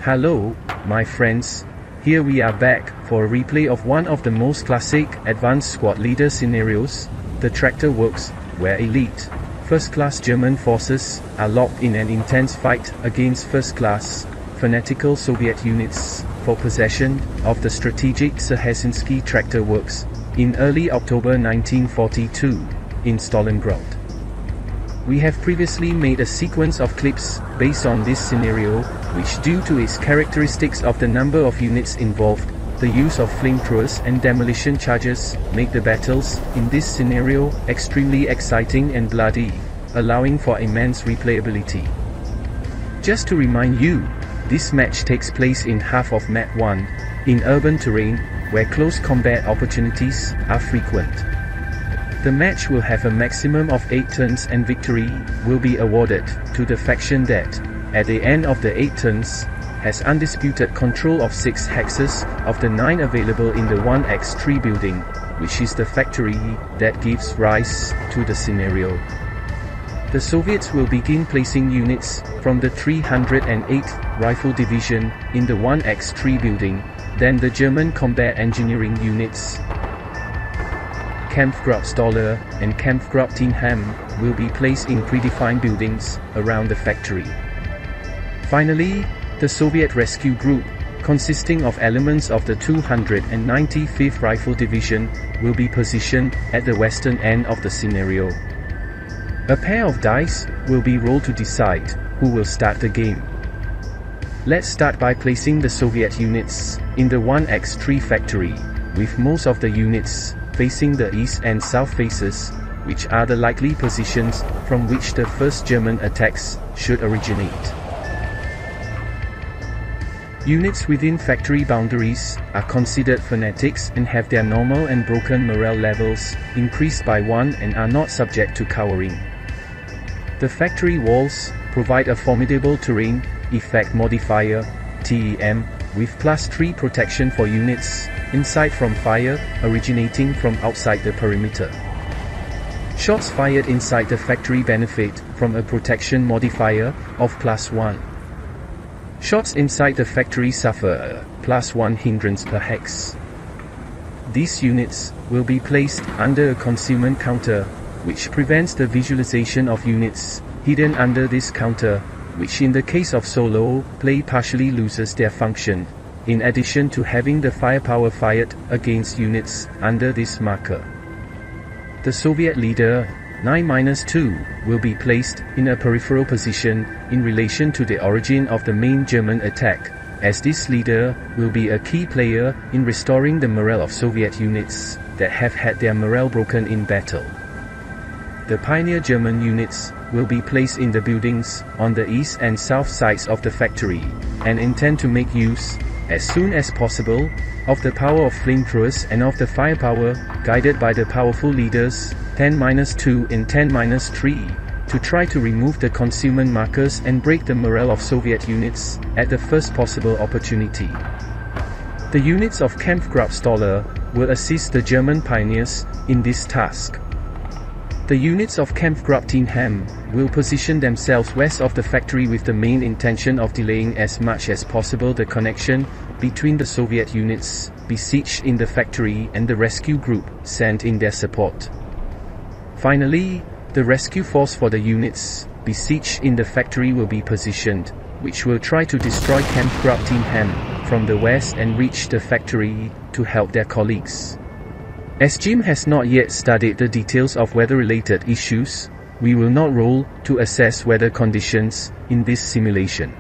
Hello, my friends. Here we are back for a replay of one of the most classic advanced squad leader scenarios, the Tractor Works, where elite, first-class German forces are locked in an intense fight against first-class, fanatical Soviet units for possession of the strategic Dzerhezinsky Tractor Works in early October 1942 in Stalingrad. We have previously made a sequence of clips based on this scenario, which due to its characteristics of the number of units involved, the use of flamethrowers and demolition charges, make the battles in this scenario extremely exciting and bloody, allowing for immense replayability. Just to remind you, this match takes place in half of Map 1, in urban terrain, where close combat opportunities are frequent. The match will have a maximum of 8 turns and victory will be awarded to the faction that, at the end of the 8 turns, has undisputed control of 6 hexes of the 9 available in the 1x3 building, which is the factory that gives rise to the scenario. The Soviets will begin placing units from the 308th Rifle Division in the 1x3 building, then the German combat engineering units, Kampfgruppstaller and Kampfgruppteam will be placed in predefined buildings around the factory. Finally, the Soviet rescue group, consisting of elements of the 295th Rifle Division, will be positioned at the western end of the scenario. A pair of dice will be rolled to decide who will start the game. Let's start by placing the Soviet units in the 1x3 factory, with most of the units facing the east and south faces, which are the likely positions from which the first German attacks should originate. Units within factory boundaries are considered fanatics and have their normal and broken morale levels increased by 1 and are not subject to cowering. The factory walls provide a formidable terrain effect modifier, TEM, with +3 protection for units inside from fire originating from outside the perimeter. Shots fired inside the factory benefit from a protection modifier of +1. Shots inside the factory suffer a +1 hindrance per hex. These units will be placed under a concealment counter, which prevents the visualization of units hidden under this counter, which in the case of solo play partially loses their function, in addition to having the firepower fired against units under this marker. The Soviet leader, 9-2, will be placed in a peripheral position in relation to the origin of the main German attack, as this leader will be a key player in restoring the morale of Soviet units that have had their morale broken in battle. The pioneer German units will be placed in the buildings on the east and south sides of the factory, and intend to make use, as soon as possible, of the power of flamethrowers and of the firepower, guided by the powerful leaders, 10-2 and 10-3, to try to remove the concealment markers and break the morale of Soviet units at the first possible opportunity. The units of Kampfgruppstaller will assist the German pioneers in this task. The units of Kampfgruppteam will position themselves west of the factory with the main intention of delaying as much as possible the connection between the Soviet units besieged in the factory and the rescue group sent in their support. Finally, the rescue force for the units besieged in the factory will be positioned, which will try to destroy Kampfgruppteam from the west and reach the factory to help their colleagues. As Jim has not yet studied the details of weather-related issues, we will not roll to assess weather conditions in this simulation.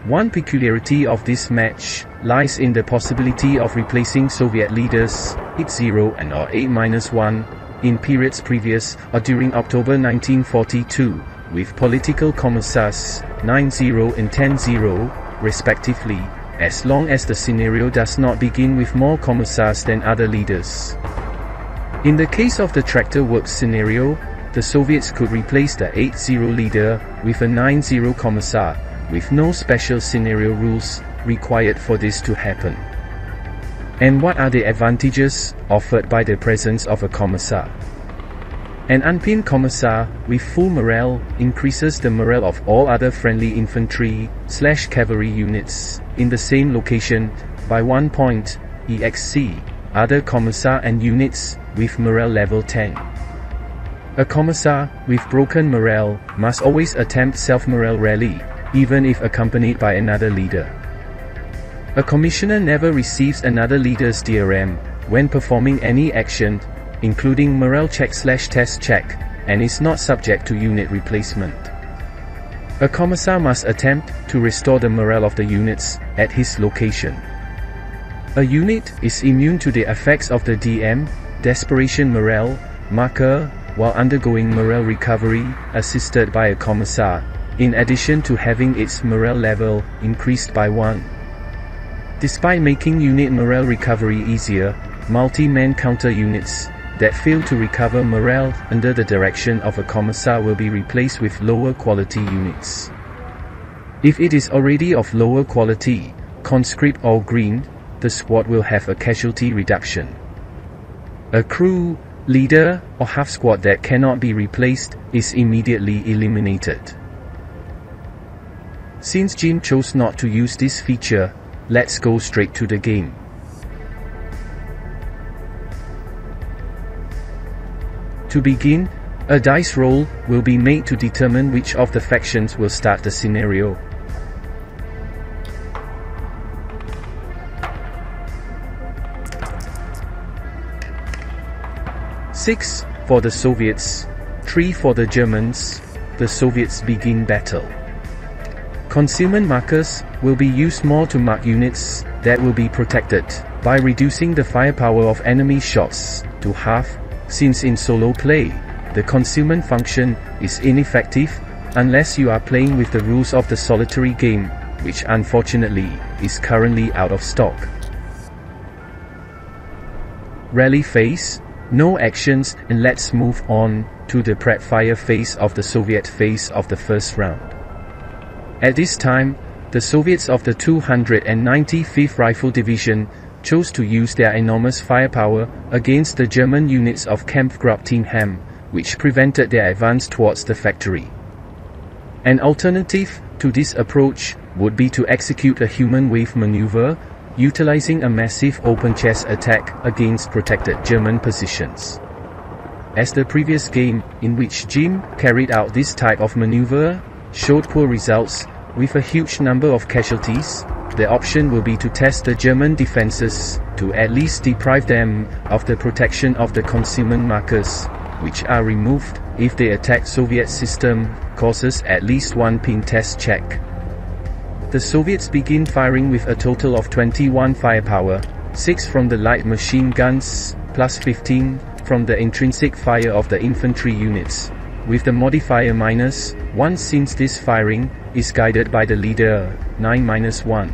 One peculiarity of this match lies in the possibility of replacing Soviet leaders, 8-0 and or 8-1, in periods previous or during October 1942, with political commissars, 9-0 and 10-0, respectively, as long as the scenario does not begin with more commissars than other leaders. In the case of the Tractor Works scenario, the Soviets could replace the 8-0 leader with a 9-0 commissar, with no special scenario rules required for this to happen. And what are the advantages offered by the presence of a commissar? An unpinned commissar, with full morale, increases the morale of all other friendly infantry/cavalry units in the same location by 1 point, exc. other commissar and units with morale level 10. A commissar with broken morale must always attempt self-morale rally, even if accompanied by another leader. A commissioner never receives another leader's DRM when performing any action, including morale check/test check, and is not subject to unit replacement. A commissar must attempt to restore the morale of the units at his location. A unit is immune to the effects of the DM, desperation morale, marker, while undergoing morale recovery, assisted by a commissar, in addition to having its morale level increased by 1. Despite making unit morale recovery easier, multi-man counter units that fail to recover morale under the direction of a commissar will be replaced with lower quality units. If it is already of lower quality, conscript or green, the squad will have a casualty reduction. A crew, leader, or half squad that cannot be replaced is immediately eliminated. Since Jim chose not to use this feature, let's go straight to the game. To begin, a dice roll will be made to determine which of the factions will start the scenario. Six for the Soviets, 3 for the Germans. The Soviets begin battle. Concealment markers will be used more to mark units that will be protected, by reducing the firepower of enemy shots to half, since in solo play, the concealment function is ineffective unless you are playing with the rules of the solitary game, which unfortunately is currently out of stock. Rally phase, no actions, and let's move on to the prep fire phase of the Soviet phase of the first round. At this time, the Soviets of the 295th Rifle Division chose to use their enormous firepower against the German units of Kampfgruppe Team Ham, which prevented their advance towards the factory. An alternative to this approach would be to execute a human wave maneuver, utilizing a massive open chest attack against protected German positions. As the previous game, in which Jim carried out this type of maneuver, showed poor results, with a huge number of casualties, the option will be to test the German defenses, to at least deprive them of the protection of the concealment markers, which are removed if the attack Soviet system causes at least 1 pin test check. The Soviets begin firing with a total of 21 firepower, 6 from the light machine guns, plus 15 from the intrinsic fire of the infantry units, with the modifier -1 since this firing is guided by the leader, 9-1.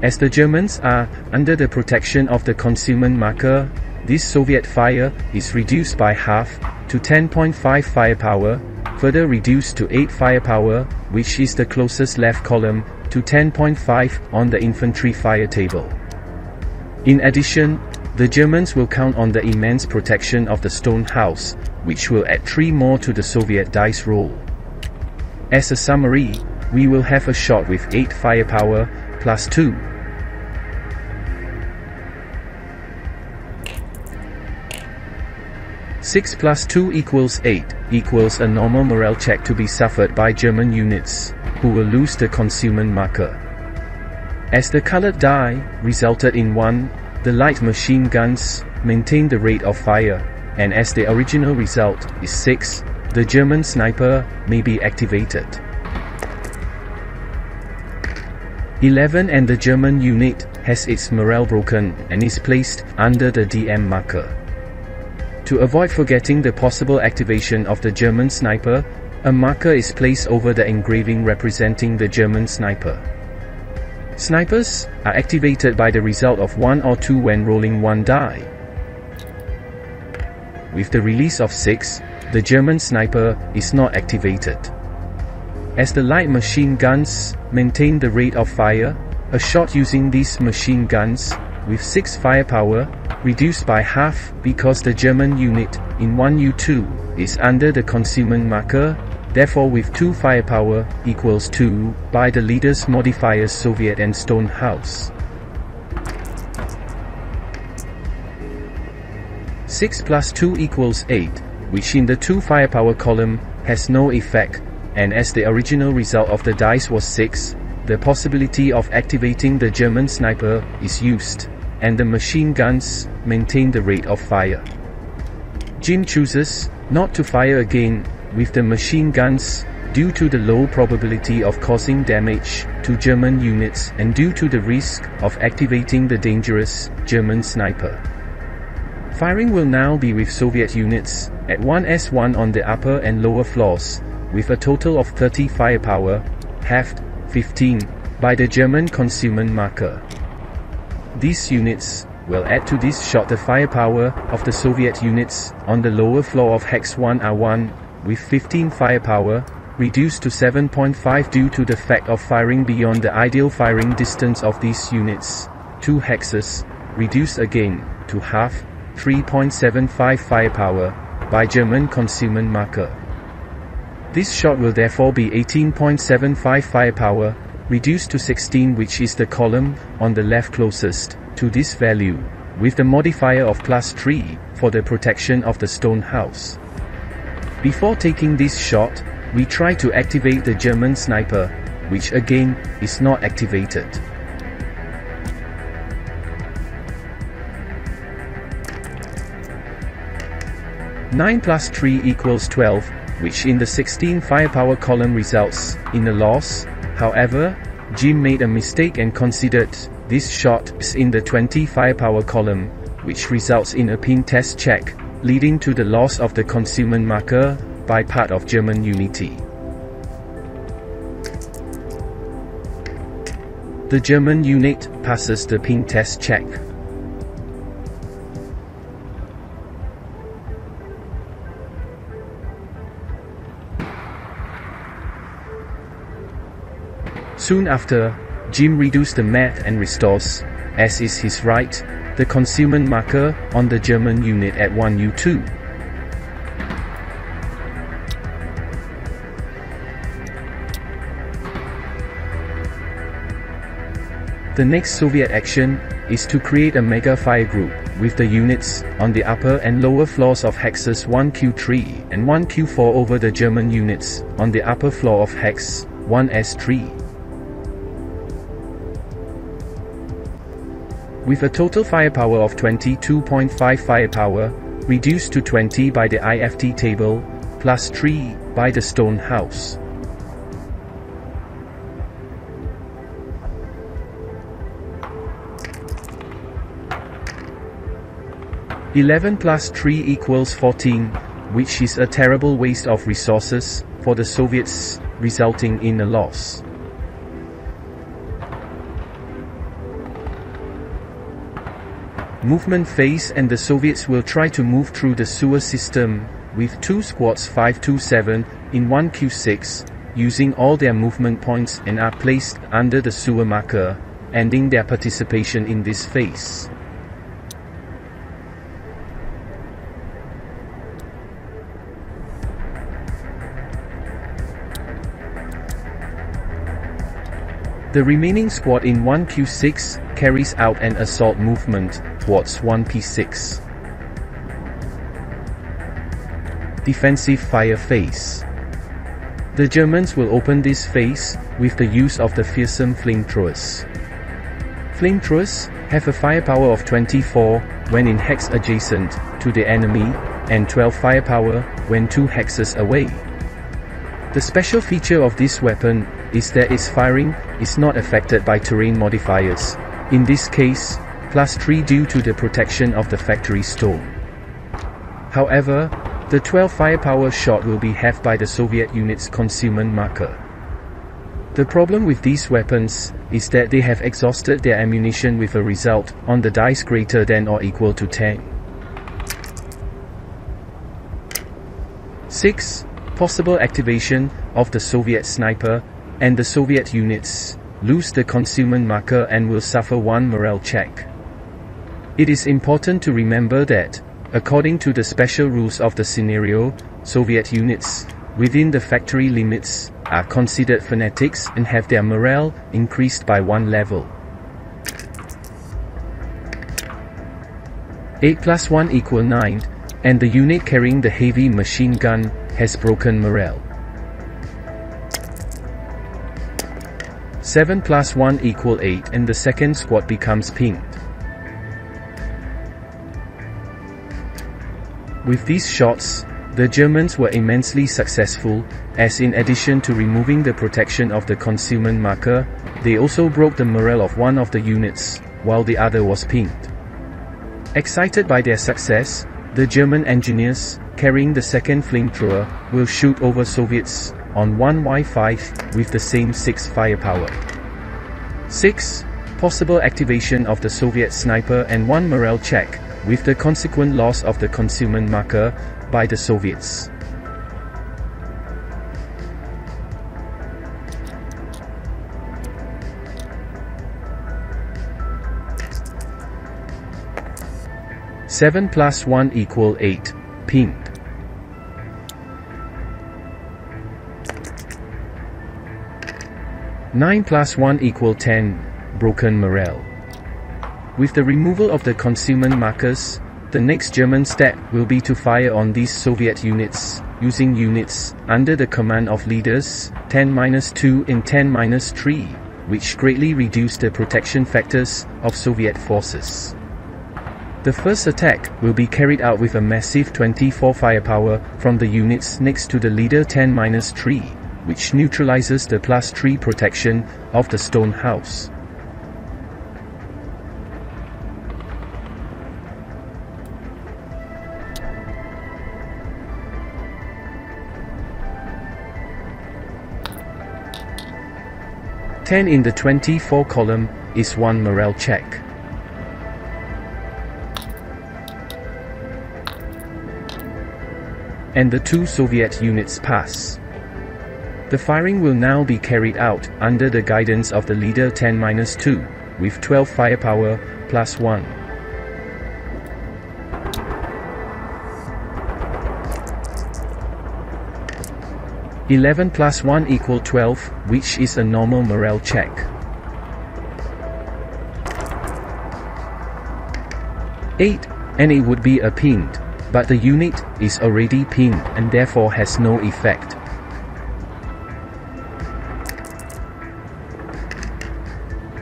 As the Germans are under the protection of the concealment marker, this Soviet fire is reduced by half, to 10.5 firepower, further reduced to 8 firepower, which is the closest left column, to 10.5 on the infantry fire table. In addition, the Germans will count on the immense protection of the stone house, which will add 3 more to the Soviet dice roll. As a summary, we will have a shot with 8 firepower, plus 2. Six plus 2 equals 8, equals a normal morale check to be suffered by German units, who will lose the concealment marker. As the colored die resulted in 1, the light machine guns maintain the rate of fire, and as the original result is 6, the German sniper may be activated. 11 and the German unit has its morale broken and is placed under the DM marker. To avoid forgetting the possible activation of the German sniper, a marker is placed over the engraving representing the German sniper. Snipers are activated by the result of 1 or 2 when rolling 1 die. With the release of 6, the German sniper is not activated. As the light machine guns maintain the rate of fire, a shot using these machine guns, with 6 firepower, reduced by half because the German unit in 1U2 is under the consummation marker, therefore with 2 firepower equals 2 by the leader's modifiers Soviet and Stonehouse. 6 plus 2 equals 8, which in the 2 firepower column has no effect, and as the original result of the dice was 6, the possibility of activating the German sniper is used, and the machine guns maintain the rate of fire. Jim chooses not to fire again with the machine guns due to the low probability of causing damage to German units and due to the risk of activating the dangerous German sniper. Firing will now be with Soviet units at 1S1 on the upper and lower floors, with a total of 30 firepower, halved 15 by the German consummation marker. These units will add to this shot the firepower of the Soviet units on the lower floor of Hex 1R1, with 15 firepower, reduced to 7.5 due to the fact of firing beyond the ideal firing distance of these units. 2 hexes, reduced again to half, 3.75 firepower, by German consummation marker. This shot will therefore be 18.75 firepower, reduced to 16, which is the column on the left closest to this value, with the modifier of +3 for the protection of the stone house. Before taking this shot, we try to activate the German sniper, which again is not activated. Nine plus 3 equals 12, which in the 16 firepower column results in a loss. However, Jim made a mistake and considered this shot in the 20 firepower column, which results in a ping test check, leading to the loss of the consummation marker by part of German unity. The German unit passes the ping test check. Soon after, Jim redoes the math and restores, as is his right, the consummation marker on the German unit at 1U2. The next Soviet action is to create a mega fire group with the units on the upper and lower floors of hexes 1Q3 and 1Q4 over the German units on the upper floor of hex 1S3. With a total firepower of 22.5 firepower, reduced to 20 by the IFT table, +3 by the stone house. (11 plus 3 equals 14, which is a terrible waste of resources for the Soviets, resulting in a loss. Movement phase, and the Soviets will try to move through the sewer system with 2 squads 527 in 1Q6, using all their movement points, and are placed under the sewer marker, ending their participation in this phase. The remaining squad in 1Q6 carries out an assault movement towards 1P6. Defensive fire phase. The Germans will open this phase with the use of the fearsome flamethrowers. Flamethrowers have a firepower of 24 when in hex adjacent to the enemy, and 12 firepower when 2 hexes away. The special feature of this weapon is that its firing is not affected by terrain modifiers, in this case, +3 due to the protection of the factory stone. However, the 12 firepower shot will be halved by the Soviet unit's consummation marker. The problem with these weapons is that they have exhausted their ammunition with a result on the dice greater than or equal to 10. 6. Possible activation of the Soviet sniper, and the Soviet units lose the consummation marker and will suffer 1 morale check. It is important to remember that, according to the special rules of the scenario, Soviet units, within the factory limits, are considered fanatics and have their morale increased by 1 level. 8 plus 1 equals 9, and the unit carrying the heavy machine gun has broken morale. 7 plus 1 equals 8 and the second squad becomes pinged. With these shots, the Germans were immensely successful, as in addition to removing the protection of the concealment marker, they also broke the morale of one of the units, while the other was pinged. Excited by their success, the German engineers, carrying the second flamethrower, will shoot over Soviets on 1Y5 with the same 6 firepower. 6. Possible activation of the Soviet sniper and 1 morale check, with the consequent loss of the concealment marker by the Soviets. Seven plus 1 equals 8, pinged. 9 plus 1 equals 10, broken morale. With the removal of the concealment markers, the next German step will be to fire on these Soviet units, using units under the command of leaders 10-2 and 10-3, which greatly reduce the protection factors of Soviet forces. The first attack will be carried out with a massive 24 firepower from the units next to the leader 10-3, which neutralizes the +3 protection of the stone house. Ten in the 24 column is 1 morale check. And the 2 Soviet units pass. The firing will now be carried out under the guidance of the leader 10-2, with 12 firepower plus 1. (11 plus 1 equals 12, which is a normal morale check. (8), and it would be a pinged, but the unit is already pinged and therefore has no effect.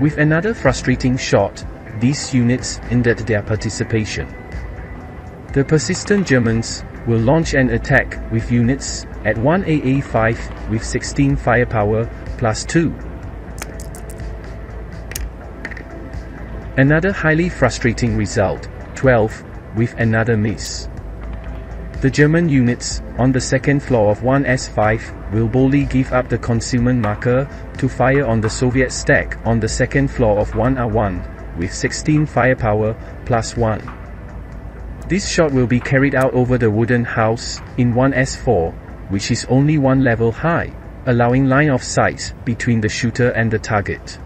With another frustrating shot, these units ended their participation. The persistent Germans will launch an attack with units at 1AA5 with 16 firepower plus 2. Another highly frustrating result, 12, with another miss. The German units on the second floor of 1S5 will boldly give up the concealment marker to fire on the Soviet stack on the second floor of 1R1 with 16 firepower plus 1. This shot will be carried out over the wooden house in 1S4, which is only 1 level high, allowing line of sight between the shooter and the target.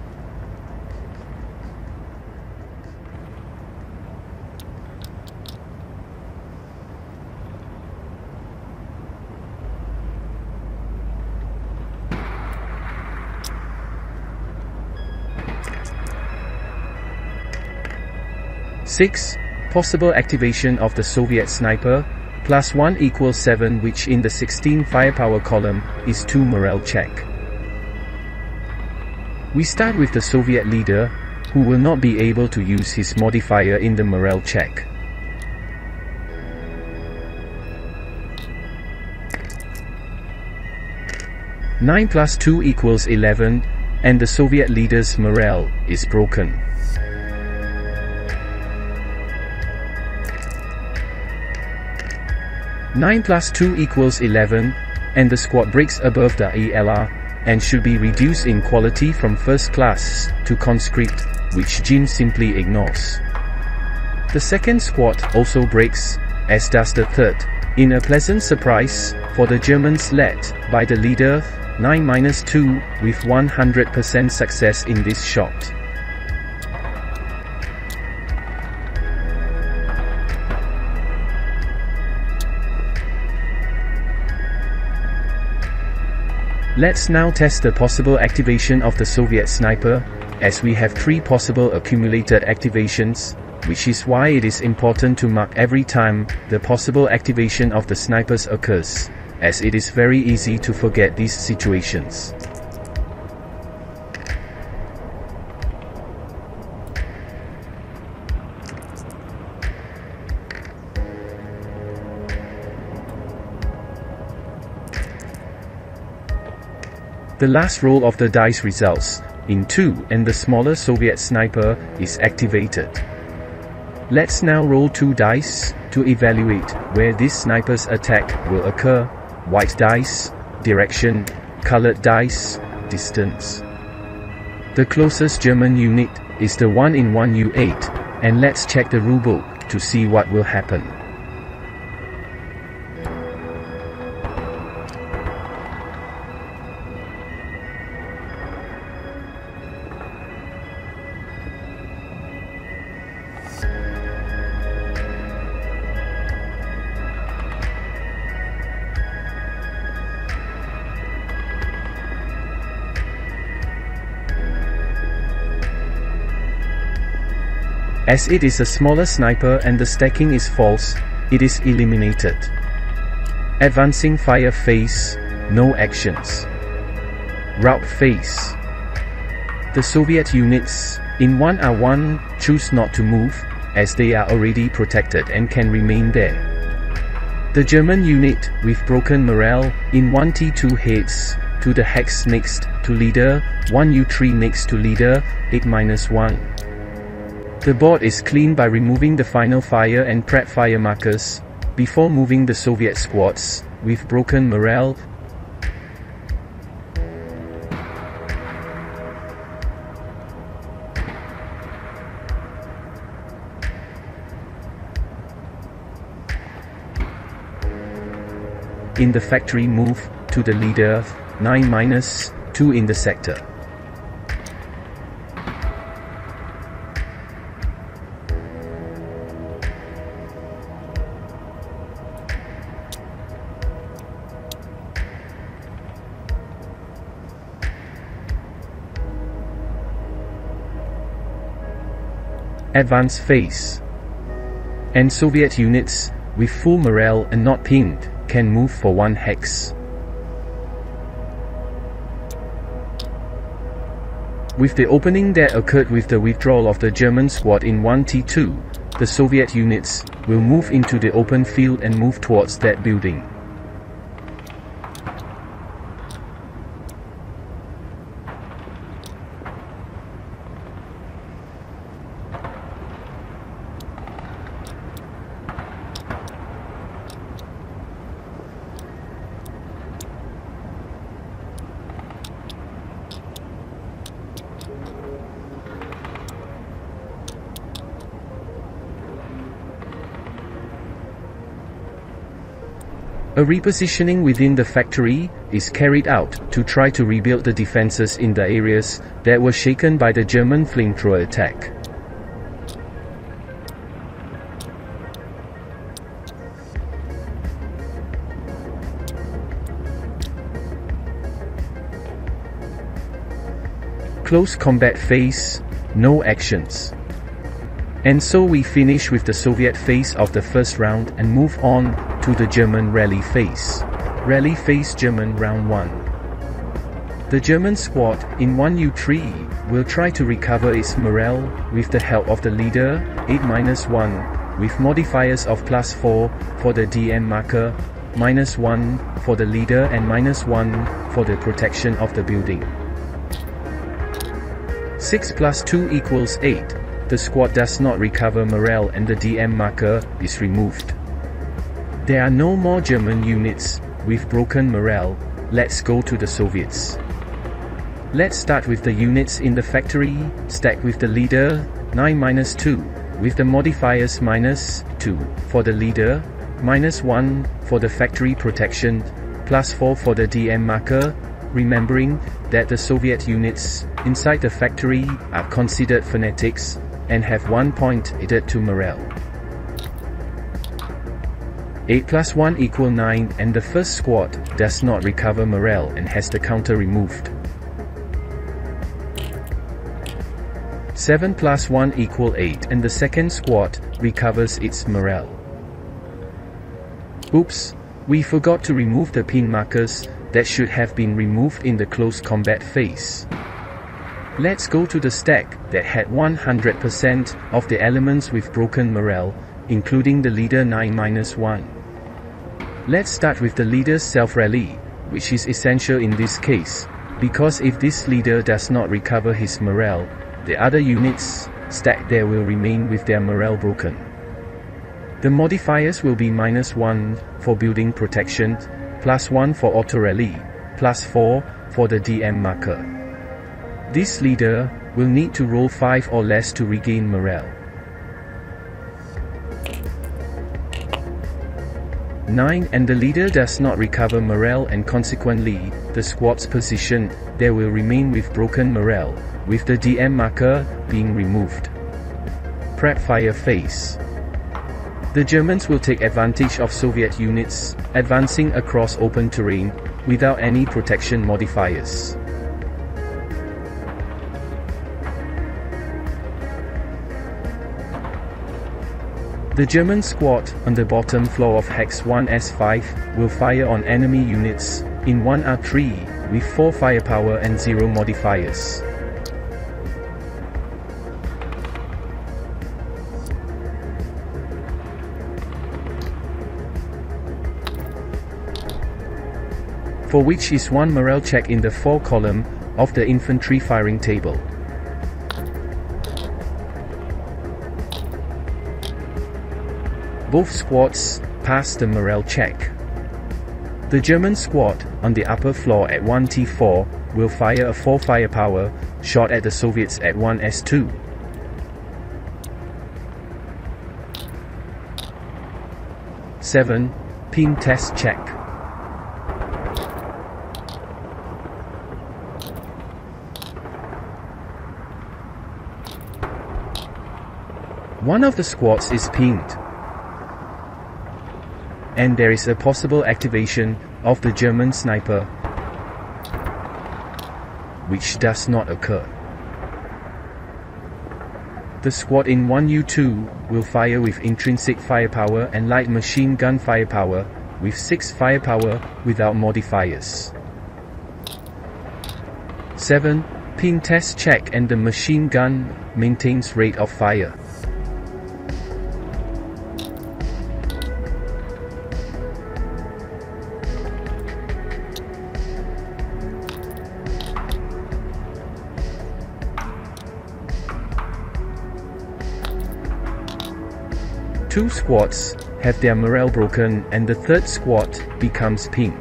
Six. Possible activation of the Soviet sniper, plus 1 equals 7, which in the 16 firepower column is 2 morale check. We start with the Soviet leader, who will not be able to use his modifier in the morale check. Nine plus 2 equals 11, and the Soviet leader's morale is broken. 9 plus 2 equals 11, and the squad breaks above the ELR, and should be reduced in quality from first class to conscript, which Jim simply ignores. The second squad also breaks, as does the third, in a pleasant surprise for the Germans led by the leader 9-2 with 100% success in this shot. Let's now test the possible activation of the Soviet sniper, as we have 3 possible accumulated activations, which is why it is important to mark every time the possible activation of the snipers occurs, as it is very easy to forget these situations. The last roll of the dice results in 2 and the smaller Soviet sniper is activated. Let's now roll 2 dice to evaluate where this sniper's attack will occur. White dice, direction, colored dice, distance. The closest German unit is the one in 1U8, and let's check the rulebook to see what will happen. As it is a smaller sniper and the stacking is false, it is eliminated. Advancing fire phase, no actions. Rout phase. The Soviet units in 1R1 choose not to move, as they are already protected and can remain there. The German unit with broken morale in 1T2 heads to the hex next to leader, 1U3 next to leader, 8-1. The board is cleaned by removing the final fire and prep fire markers, before moving the Soviet squads with broken morale. In the factory move to the leader, 9-2 in the sector. Advance phase. And Soviet units, with full morale and not pinged, can move for 1 hex. With the opening that occurred with the withdrawal of the German squad in 1T2, the Soviet units will move into the open field and move towards that building. A repositioning within the factory is carried out to try to rebuild the defenses in the areas that were shaken by the German flamethrower attack. Close combat phase, no actions. And so we finish with the Soviet phase of the first round and move on to the German rally phase. Rally phase German round 1. The German squad in 1U3 will try to recover its morale with the help of the leader, 8-1, with modifiers of +4 for the DM marker, -1 for the leader and -1 for the protection of the building. 6 + 2 = 8. The squad does not recover morale and the DM marker is removed. There are no more German units with broken morale. Let's go to the Soviets. Let's start with the units in the factory, stack with the leader, 9-2, with the modifiers -2 for the leader, -1 for the factory protection, +4 for the DM marker, remembering that the Soviet units inside the factory are considered fanatics and have 1 point added to morale. 8 plus 1 equal 9 and the first squad does not recover morale and has the counter removed. 7 plus 1 equal 8 and the second squad recovers its morale. Oops, we forgot to remove the pin markers that should have been removed in the close combat phase. Let's go to the stack that had 100% of the elements with broken morale, including the leader 9-1. Let's start with the leader's self-rally, which is essential in this case, because if this leader does not recover his morale, the other units stacked there will remain with their morale broken. The modifiers will be -1 for building protection, +1 for auto-rally, +4 for the DM marker. This leader will need to roll 5 or less to regain morale. 9 and the leader does not recover morale and consequently, the squad's position there will remain with broken morale, with the DM marker being removed. Prep fire phase. The Germans will take advantage of Soviet units advancing across open terrain without any protection modifiers. The German squad on the bottom floor of Hex 1S5 will fire on enemy units in 1R3 with 4 firepower and 0 modifiers. For which is 1 morale check in the 4 column of the infantry firing table. Both squads pass the morale check. The German squad on the upper floor at 1T4 will fire a 4 firepower shot at the Soviets at 1S2. (7) Pin test check. One of the squads is pinged, and there is a possible activation of the German sniper, which does not occur. The squad in 1U2 will fire with intrinsic firepower and light machine gun firepower, with 6 firepower without modifiers. 7. Ping test check and the machine gun maintains rate of fire. Two squads have their morale broken and the third squad becomes pinged.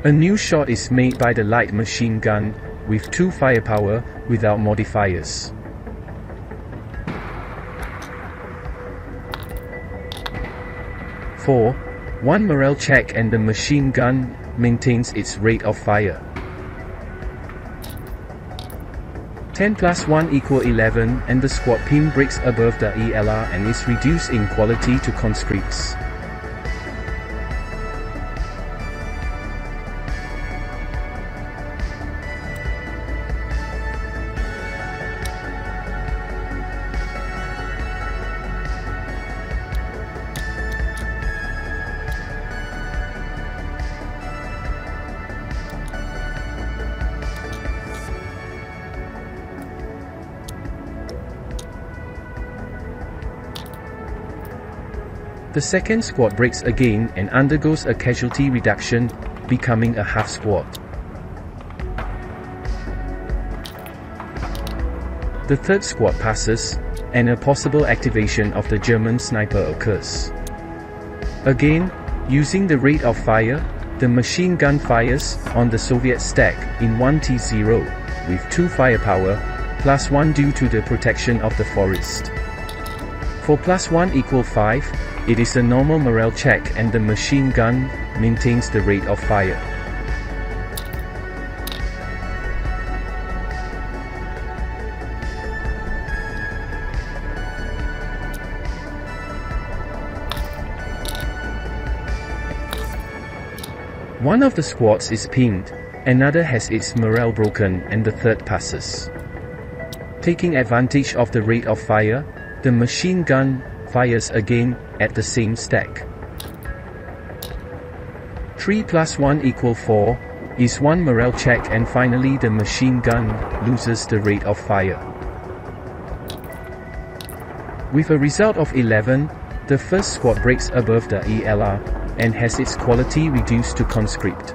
A new shot is made by the light machine gun with 2 firepower without modifiers. (4) 1 morale check and the machine gun maintains its rate of fire. 10 plus 1 equal 11 and the squad pin breaks above the ELR and is reduced in quality to conscripts. The second squad breaks again and undergoes a casualty reduction, becoming a half squad. The third squad passes, and a possible activation of the German sniper occurs. Again, using the rate of fire, the machine gun fires on the Soviet stack in 1T0, with 2 firepower, plus 1 due to the protection of the forest. For plus 1 equal 5, it is a normal morale check and the machine gun maintains the rate of fire. One of the squads is pinned, another has its morale broken, and the third passes. Taking advantage of the rate of fire, the machine gun fires again at the same stack. 3 + 1 = 4 is one morale check, and finally the machine gun loses the rate of fire. With a result of 11, the first squad breaks above the ELR, and has its quality reduced to conscript.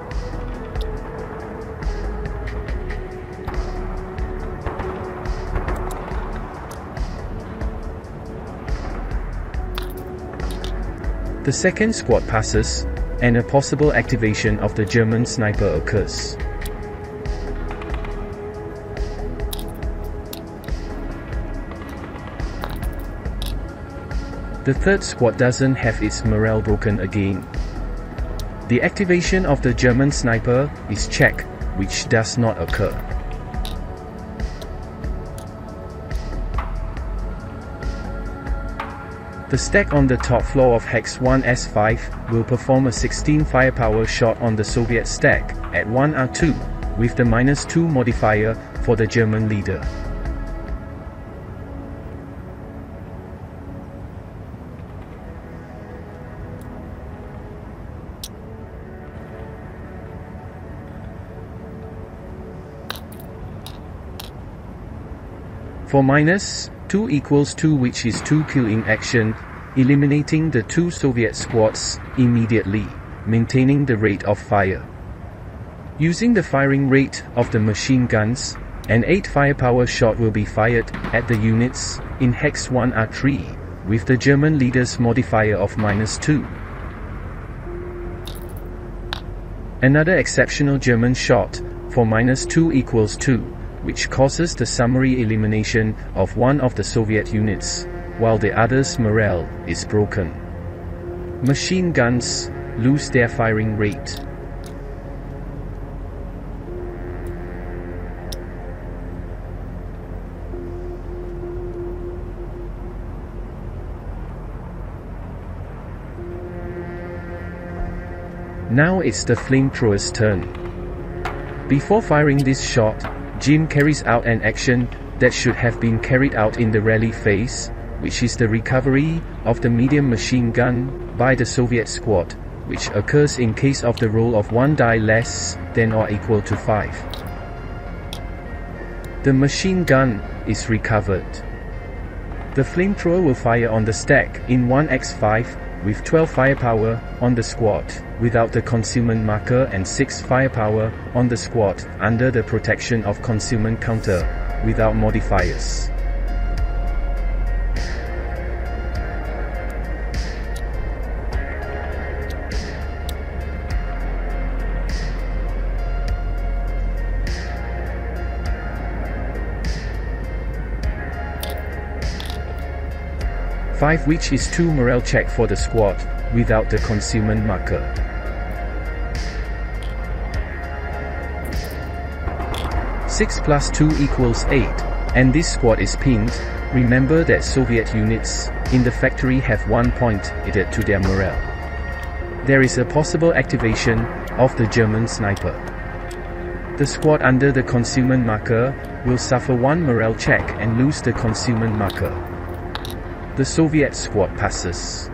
The second squad passes, and a possible activation of the German sniper occurs. The third squad doesn't have its morale broken again. The activation of the German sniper is check, which does not occur. The stack on the top floor of Hex 1S5 will perform a 16 firepower shot on the Soviet stack at 1R2, with the -2 modifier for the German leader. For -2 = 2, which is 2 kill in action, eliminating the 2 Soviet squads immediately, maintaining the rate of fire. Using the firing rate of the machine guns, an 8 firepower shot will be fired at the units in Hex 1R3, with the German leader's modifier of -2. Another exceptional German shot for -2 = 2. Which causes the summary elimination of one of the Soviet units, while the other's morale is broken. Machine guns lose their firing rate. Now it's the flamethrower's turn. Before firing this shot, Jim carries out an action that should have been carried out in the rally phase, which is the recovery of the medium machine gun by the Soviet squad, which occurs in case of the roll of 1 die less than or equal to 5. The machine gun is recovered. The flamethrower will fire on the stack in 1x5 with 12 firepower on the squad, without the concealment marker, and 6 firepower on the squad under the protection of concealment counter, without modifiers. Five, which is 2 morale check for the squad, without the concealment marker. Six + 2 = 8, and this squad is pinned. Remember that Soviet units in the factory have 1 point added to their morale. There is a possible activation of the German sniper. The squad under the concealment marker will suffer 1 morale check and lose the concealment marker. The Soviet squad passes.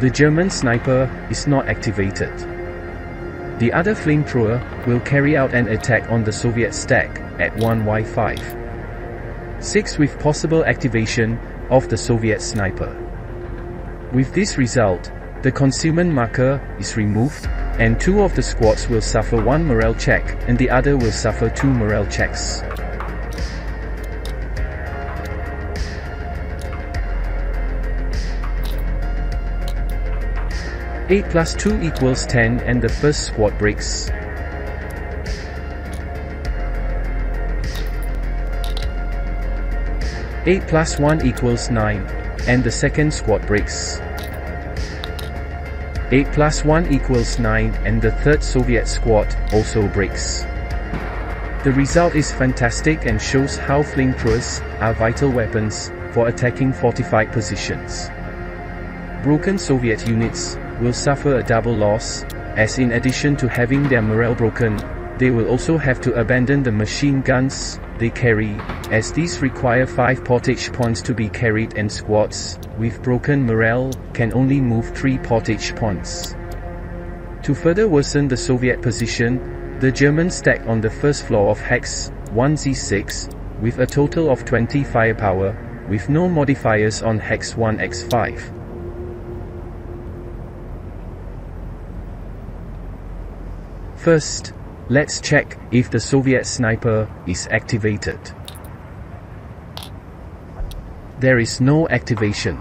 The German sniper is not activated. The other flamethrower will carry out an attack on the Soviet stack at 1Y5. 6, with possible activation of the Soviet sniper. With this result, the concealment marker is removed, and 2 of the squads will suffer 1 morale check, and the other will suffer 2 morale checks. Eight + 2 = 10, and the first squad breaks. Eight + 1 = 9, and the second squad breaks. 8 + 1 = 9, and the third Soviet squad also breaks. The result is fantastic and shows how flamethrowers are vital weapons for attacking fortified positions. Broken Soviet units will suffer a double loss, as in addition to having their morale broken, they will also have to abandon the machine guns they carry, as these require 5 portage points to be carried and squads with broken morale can only move 3 portage points. To further worsen the Soviet position, the Germans stacked on the first floor of Hex 1Z6 with a total of 20 firepower, with no modifiers on Hex 1X5. First, let's check if the Soviet sniper is activated. There is no activation.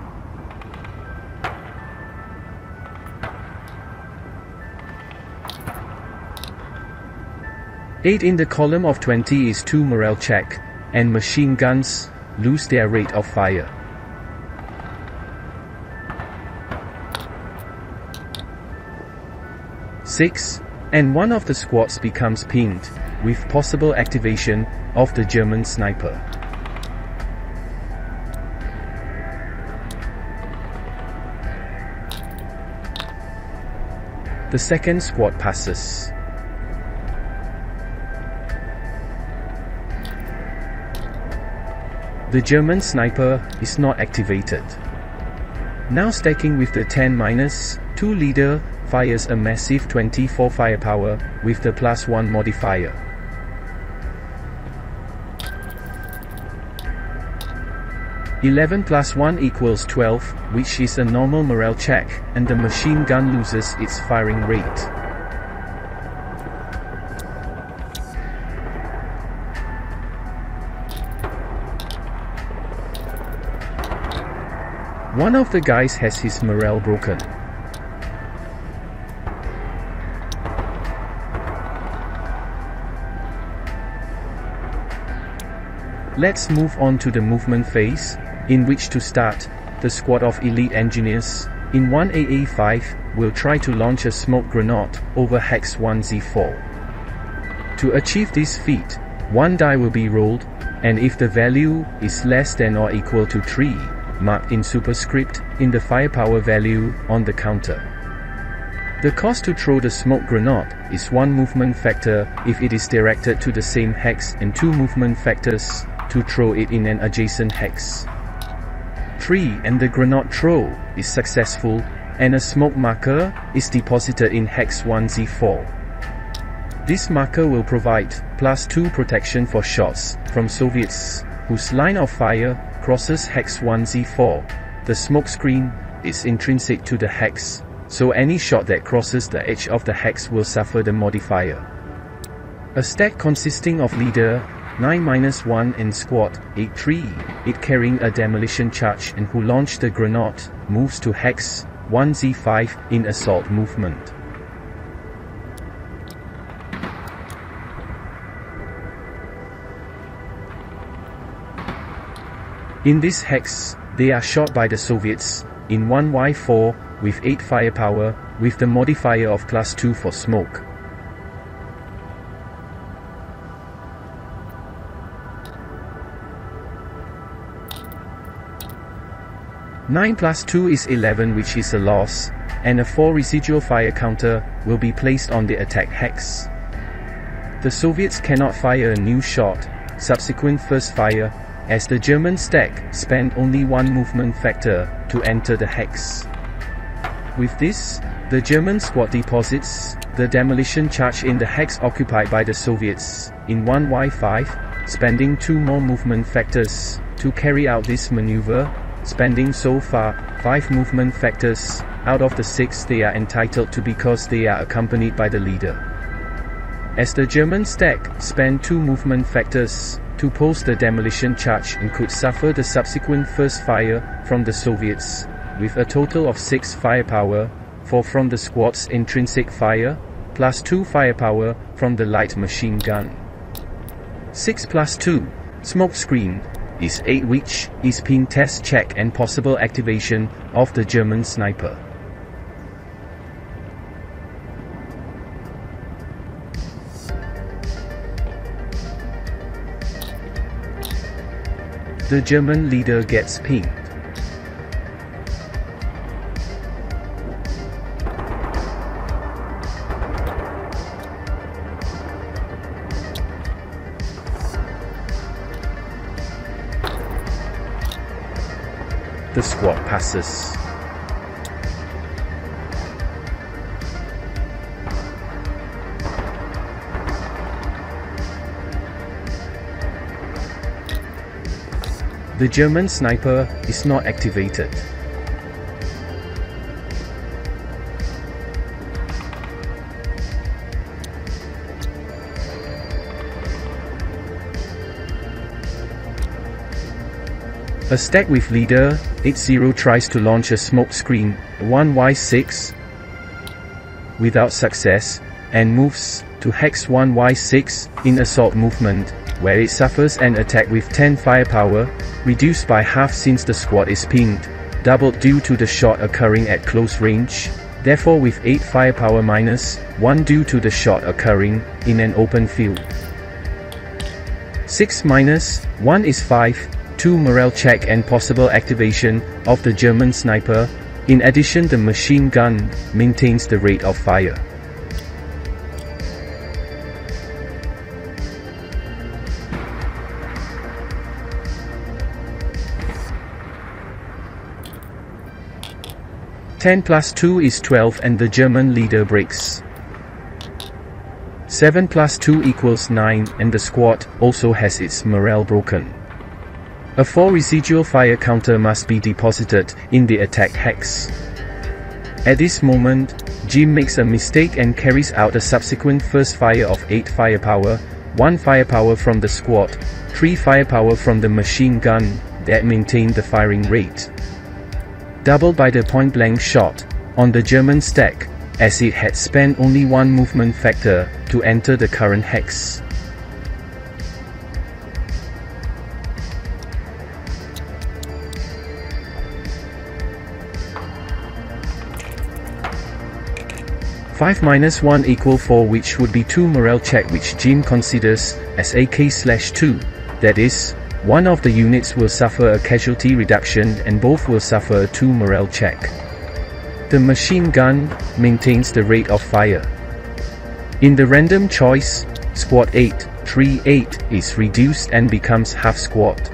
Eight in the column of 20 is 2 morale check, and machine guns lose their rate of fire. Six, and one of the squads becomes pinged, with possible activation of the German sniper. The second squad passes. The German sniper is not activated. Now stacking with the 10-2 leader, fires a massive 24 firepower, with the +1 modifier. (11 + 1 = 12, which is a normal morale check, and the machine gun loses its firing rate. One of the guys has his morale broken. Let's move on to the movement phase, in which to start, the squad of elite engineers, in 1AA5, will try to launch a smoke grenade over Hex 1Z4. To achieve this feat, 1 die will be rolled, and if the value is less than or equal to 3, marked in superscript, in the firepower value on the counter. The cost to throw the smoke grenade is 1 movement factor if it is directed to the same hex, and 2 movement factors to throw it in an adjacent hex. 3 and the grenade throw is successful, and a smoke marker is deposited in Hex 1Z4. This marker will provide +2 protection for shots from Soviets whose line of fire crosses Hex 1Z4. The smoke screen is intrinsic to the hex, so any shot that crosses the edge of the hex will suffer the modifier. A stack consisting of leader 9-1 and squad 8-3, it carrying a demolition charge and who launched the grenade, moves to Hex 1Z5 in assault movement. In this hex, they are shot by the Soviets, in 1Y4, with 8 firepower, with the modifier of +2 for smoke. (9 + 2 is 11, which is a loss, and a 4 residual fire counter will be placed on the attack hex. The Soviets cannot fire a new shot, subsequent first fire, as the German stack spent only 1 movement factor to enter the hex. With this, the German squad deposits the demolition charge in the hex occupied by the Soviets, in 1Y5, spending 2 more movement factors to carry out this maneuver, spending so far 5 movement factors out of the 6 they are entitled to because they are accompanied by the leader. As the German stack spent 2 movement factors to post the demolition charge and could suffer the subsequent first fire from the Soviets, with a total of 6 firepower, 4 from the squad's intrinsic fire, +2 firepower from the light machine gun. 6 + 2, smoke screen, is 8, which is ping test check and possible activation of the German sniper. The German leader gets pinged. The squad passes. The German sniper is not activated. A stack with leader 80 tries to launch a smoke screen 1y6 without success, and moves to hex 1y6 in assault movement, where it suffers an attack with 10 firepower, reduced by half since the squad is pinged, doubled due to the shot occurring at close range, therefore with 8 firepower minus 1 due to the shot occurring in an open field. 6 minus 1 is 5, 2 morale check and possible activation of the German sniper. In addition, the machine gun maintains the rate of fire. Ten plus 2 is 12 and the German leader breaks. 7 plus 2 equals 9 and the squad also has its morale broken. A 4 residual fire counter must be deposited in the attack hex. At this moment, Jim makes a mistake and carries out a subsequent first fire of 8 firepower, 1 firepower from the squad, 3 firepower from the machine gun that maintained the firing rate. Doubled by the point-blank shot on the German stack, as it had spent only 1 movement factor to enter the current hex. Five minus 1 equal 4, which would be 2 morale check, which Jim considers as AK/2, that is, one of the units will suffer a casualty reduction and both will suffer a 2 morale check. The machine gun maintains the rate of fire. In the random choice, squad 838 is reduced and becomes half squad.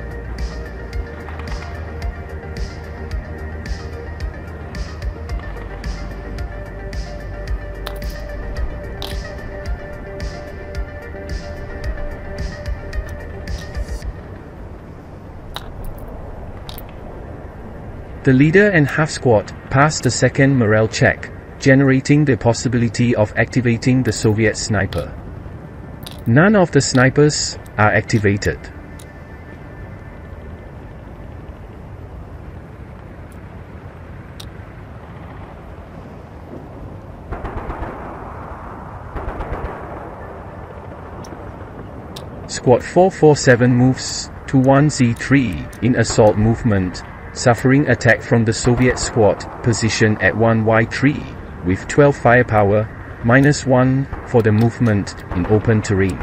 The leader and half squad pass the second morale check, generating the possibility of activating the Soviet sniper. None of the snipers are activated. Squad 447 moves to 1Z3 in assault movement, suffering attack from the Soviet squad position at 1Y3, with 12 firepower, minus 1 for the movement in open terrain.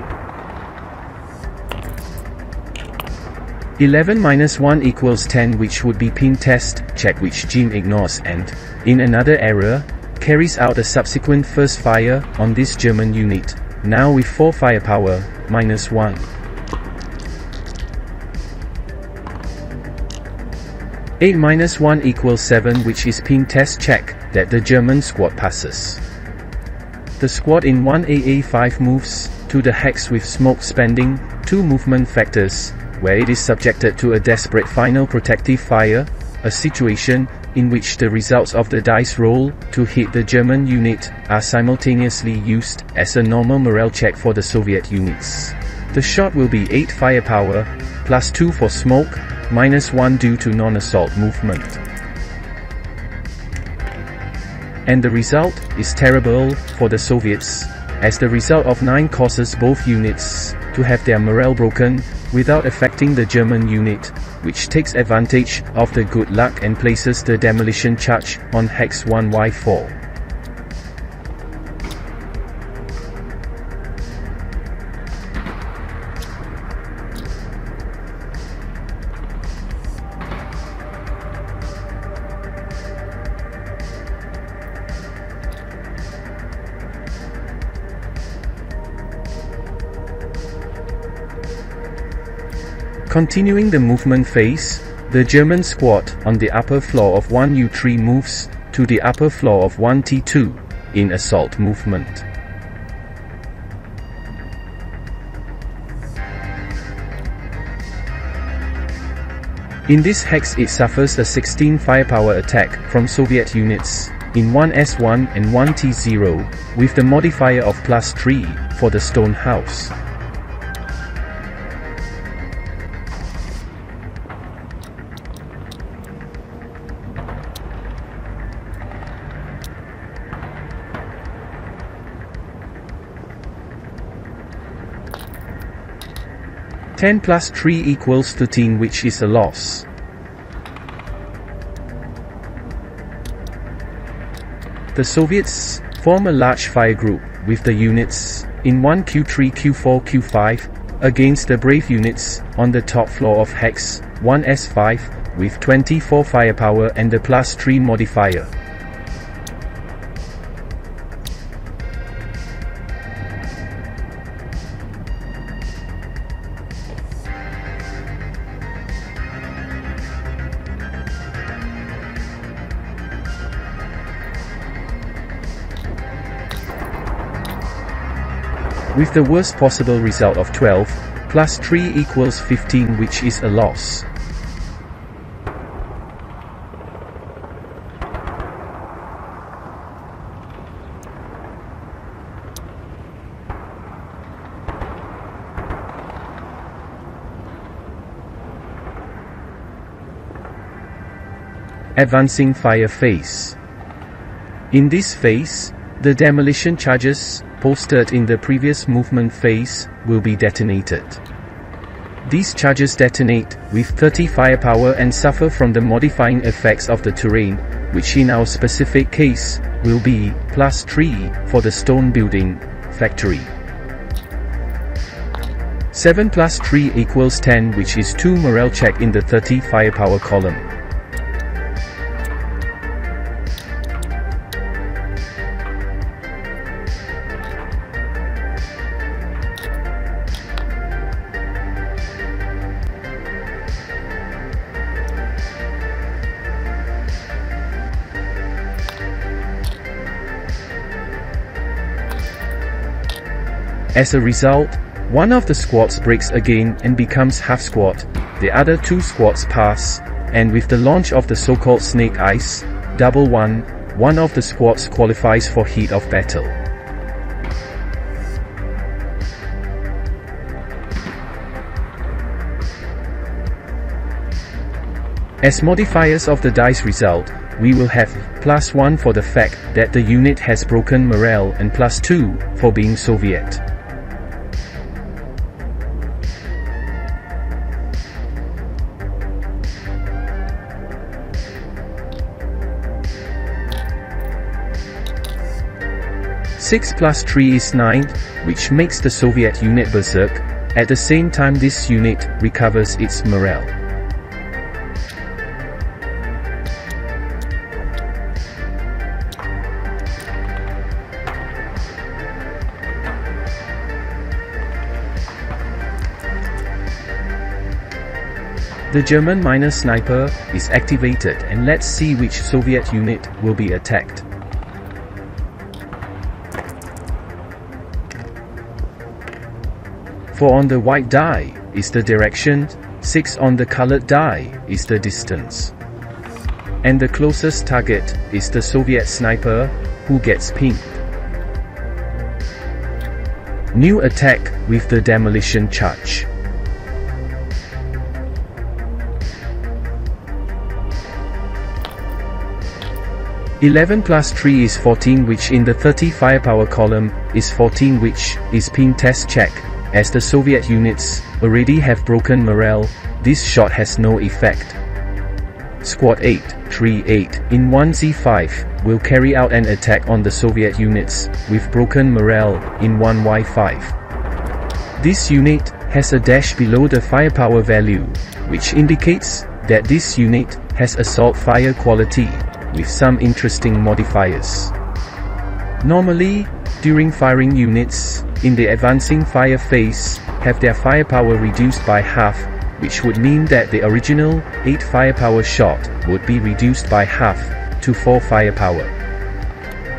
11 minus 1 equals 10, which would be pin test check, which Jim ignores and, in another error, carries out a subsequent first fire on this German unit, now with 4 firepower, minus 1. 8 minus 1 equals 7, which is ping test check that the German squad passes. The squad in 1AA5 moves to the hex with smoke spending 2 movement factors, where it is subjected to a desperate final protective fire, a situation in which the results of the dice roll to hit the German unit are simultaneously used as a normal morale check for the Soviet units. The shot will be 8 firepower, plus 2 for smoke, minus 1 due to non-assault movement. And the result is terrible for the Soviets, as the result of 9 causes both units to have their morale broken, without affecting the German unit, which takes advantage of the good luck and places the demolition charge on hex 1Y4. Continuing the movement phase, the German squad on the upper floor of 1U3 moves to the upper floor of 1T2 in assault movement. In this hex it suffers a 16 firepower attack from Soviet units in 1S1 and 1T0 with the modifier of +3 for the stone house. (10 + 3 = 13, which is a loss. The Soviets form a large fire group with the units in 1Q3, Q4, Q5 against the brave units on the top floor of hex 1S5 with 24 firepower and the +3 modifier. With the worst possible result of 12 + 3 = 15, which is a loss. Advancing fire phase. In this phase, the demolition charges posted in the previous movement phase will be detonated. These charges detonate with 30 firepower and suffer from the modifying effects of the terrain, which in our specific case will be +3 for the stone building factory. 7 + 3 = 10, which is 2 morale check in the 30 firepower column. As a result, one of the squads breaks again and becomes half squad, the other two squads pass, and with the launch of the so-called snake eyes, double one of the squads qualifies for heat of battle. As modifiers of the dice result, we will have +1 for the fact that the unit has broken morale and +2 for being Soviet. (6 + 3 = 9, which makes the Soviet unit berserk. At the same time this unit recovers its morale. The German minor sniper is activated, and let's see which Soviet unit will be attacked. For on the white die is the direction, 6 on the colored die is the distance. And the closest target is the Soviet sniper, who gets pinged. New attack with the demolition charge. (11 + 3 = 14, which in the 30 firepower column is 14, which is ping test check. As the Soviet units already have broken morale, this shot has no effect. Squad 838 in 1Z5 will carry out an attack on the Soviet units with broken morale in 1Y5. This unit has a dash below the firepower value, which indicates that this unit has assault fire quality with some interesting modifiers. Normally, during firing, units in the advancing fire phase have their firepower reduced by half, which would mean that the original 8 firepower shot would be reduced by half to 4 firepower.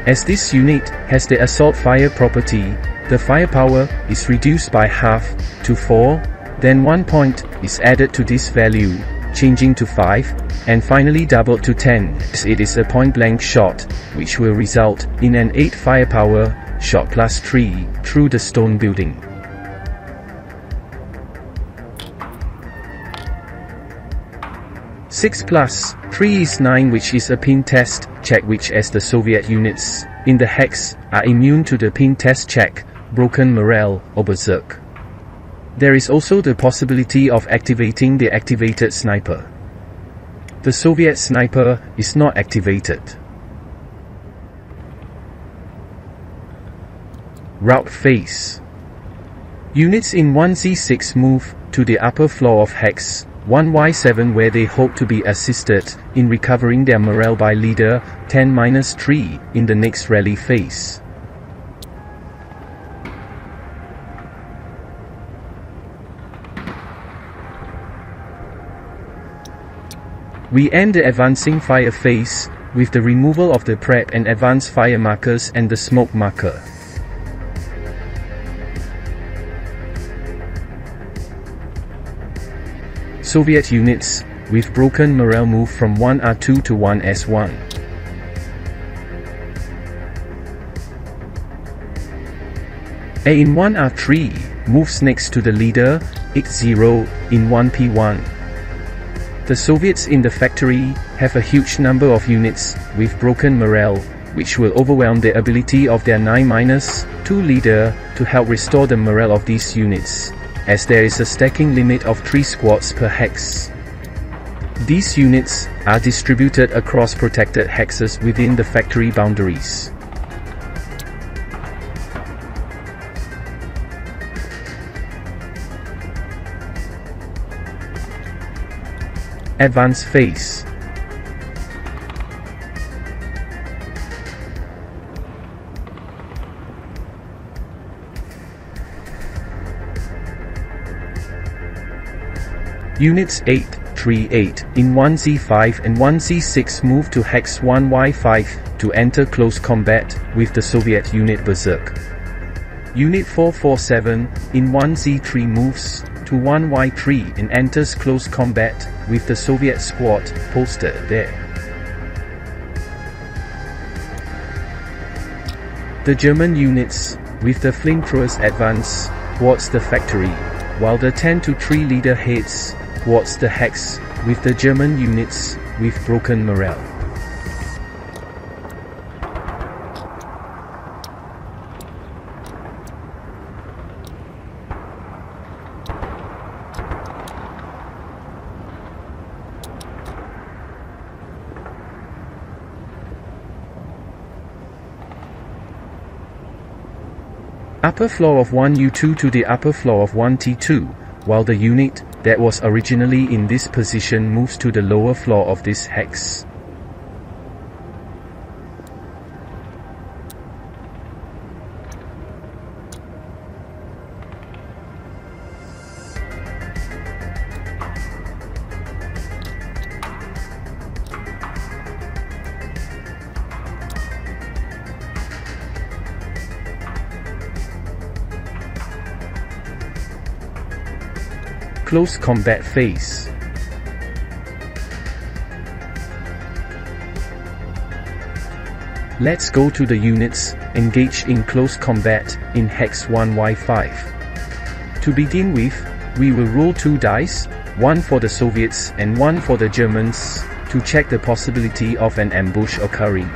As this unit has the assault fire property, the firepower is reduced by half to 4, then 1 point is added to this value, changing to 5, and finally doubled to 10, as it is a point-blank shot, which will result in an 8 firepower shot plus 3 through the stone building. Six plus 3 is 9, which is a pin test check, which as the Soviet units in the hex are immune to the pin test check, broken morale, or berserk. There is also the possibility of activating the activated sniper. The Soviet sniper is not activated. Route phase. Units in 1Z6 move to the upper floor of hex 1Y7, where they hope to be assisted in recovering their morale by leader 10-3 in the next rally phase. We end the advancing fire phase with the removal of the prep and advanced fire markers and the smoke marker. Soviet units with broken morale move from 1R2 to 1S1. A in 1R3 moves next to the leader, X0 in 1P1. The Soviets in the factory have a huge number of units with broken morale, which will overwhelm the ability of their 9-2 leader to help restore the morale of these units, as there is a stacking limit of 3 squads per hex. These units are distributed across protected hexes within the factory boundaries. Advance phase. Units 838 in 1Z5 and 1Z6 move to hex 1Y5 to enter close combat with the Soviet unit Berserk. Unit 447 in 1Z3 moves to 1Y3 and enters close combat with the Soviet squad posted there. The German units with the flamethrowers advance towards the factory, while the 10-3 leader heads towards the hex with the German units with broken morale. Upper floor of 1U2 to the upper floor of 1T2, while the unit that was originally in this position moves to the lower floor of this hex. Close combat phase. Let's go to the units engaged in close combat in hex 1Y5. To begin with, we will roll 2 dice, one for the Soviets and one for the Germans, to check the possibility of an ambush occurring.